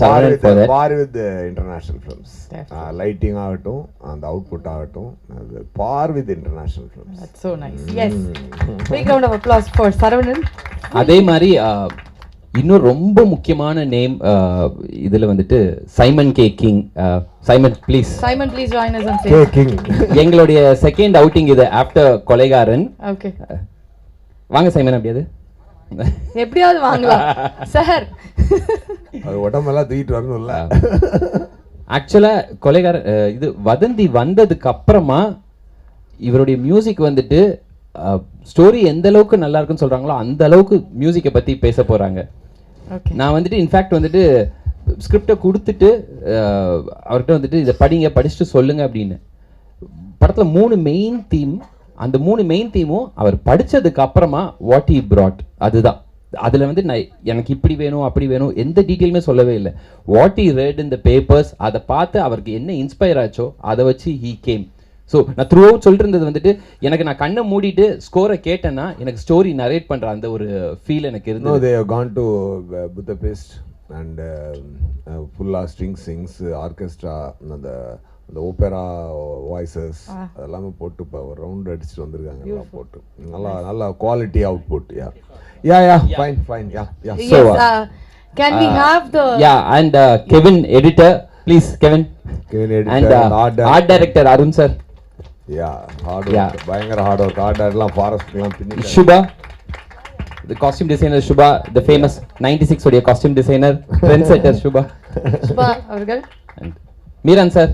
Saravanan for that. Par with the international films. Lighting ஆகட்டும், அந்த அவுட்புட் ஆகட்டும், par with international films. That's so nice. Yes. Big round of applause for Saravanan. அதே மாதிரி இன்னும் ரொம்ப முக்கியமான நேம் இதுல வந்துட்டு Simon K king. Simon please join us on stage. King எங்களுடைய செகண்ட் அவுட்டிங் இது ஆஃப்டர் கொலைகாரன். ஓகே வாங்க சைமன். அப்படியாது எப்படியாவது வாங்கலாம் சார். அது உடம்பெல்லாம் தூக்கிட்டு வரணும்ல. ஆக்சுவலா கொலைகாரன் இது வதந்தி வந்ததுக்கு அப்புறமா இவருடைய மியூசிக் வந்துட்டு ஸ்டோரி எந்த அளவுக்கு நல்லா இருக்குன்னு சொல்றாங்களோ அந்த அளவுக்கு மியூசிக்கை பத்தி பேச போறாங்க. நான் வந்துட்டு இன்ஃபேக்ட் வந்துட்டு ஸ்கிரிப்டை கொடுத்துட்டு அவர்கிட்ட வந்துட்டு இதை படிச்சுட்டு சொல்லுங்க அப்படின்னு. படத்துல 3 மெயின் தீம், அந்த 3 மெயின் தீமும் அவர் படிச்சதுக்கு அப்புறமா வாட் ஹி brought, அதுதான். அதுல வந்து நான் எனக்கு இப்படி வேணும் அப்படி வேணும் எந்த டீட்டெயிலுமே சொல்லவே இல்லை. What he read in the papers, அதை பார்த்து அவருக்கு என்ன இன்ஸ்பயர் ஆச்சோ அதை வச்சு he came. ஸோ நான் த்ரூ அவுட் சொல்லிட்டு இருந்தது வந்துட்டு எனக்கு நான் கண்ணை மூடிட்டு ஸ்கோரை கேட்டேன்னா எனக்கு ஸ்டோரி நரேட் பண்ற அந்த ஒரு ஃபீல் எனக்கு இருந்தது. No, they have gone to Budapest and full strings, orchestra, அந்த ஓபரா வாய்ஸஸ் அதெல்லாமே போட்டு இப்போ ஒரு ரவுண்ட் அடிச்சுட்டு வந்திருக்காங்க. எல்லாம் போட்டு நல்லா quality output. Yeah fine. So can we have the and Kevin editor please. Kevin editor and art director Arun sir. Hard work. பயங்கர ஹார்ட் ஒர்க். ஆர்ட் எல்லாம் ஃபாரஸ்ட்லாம் பின்னி. Shubha, the costume designer Shubha, the famous 96 உடைய costume designer, trendsetter Shubha அவர்கள். Meeran sir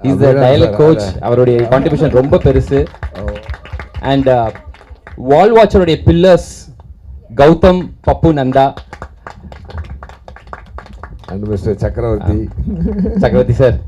is the dialogue coach. அவருடைய contribution ரொம்ப பெருசு. And wall வாட்சருடைய pillars Gautham, Pappu, Nandha and Mr. Chakravarthy sir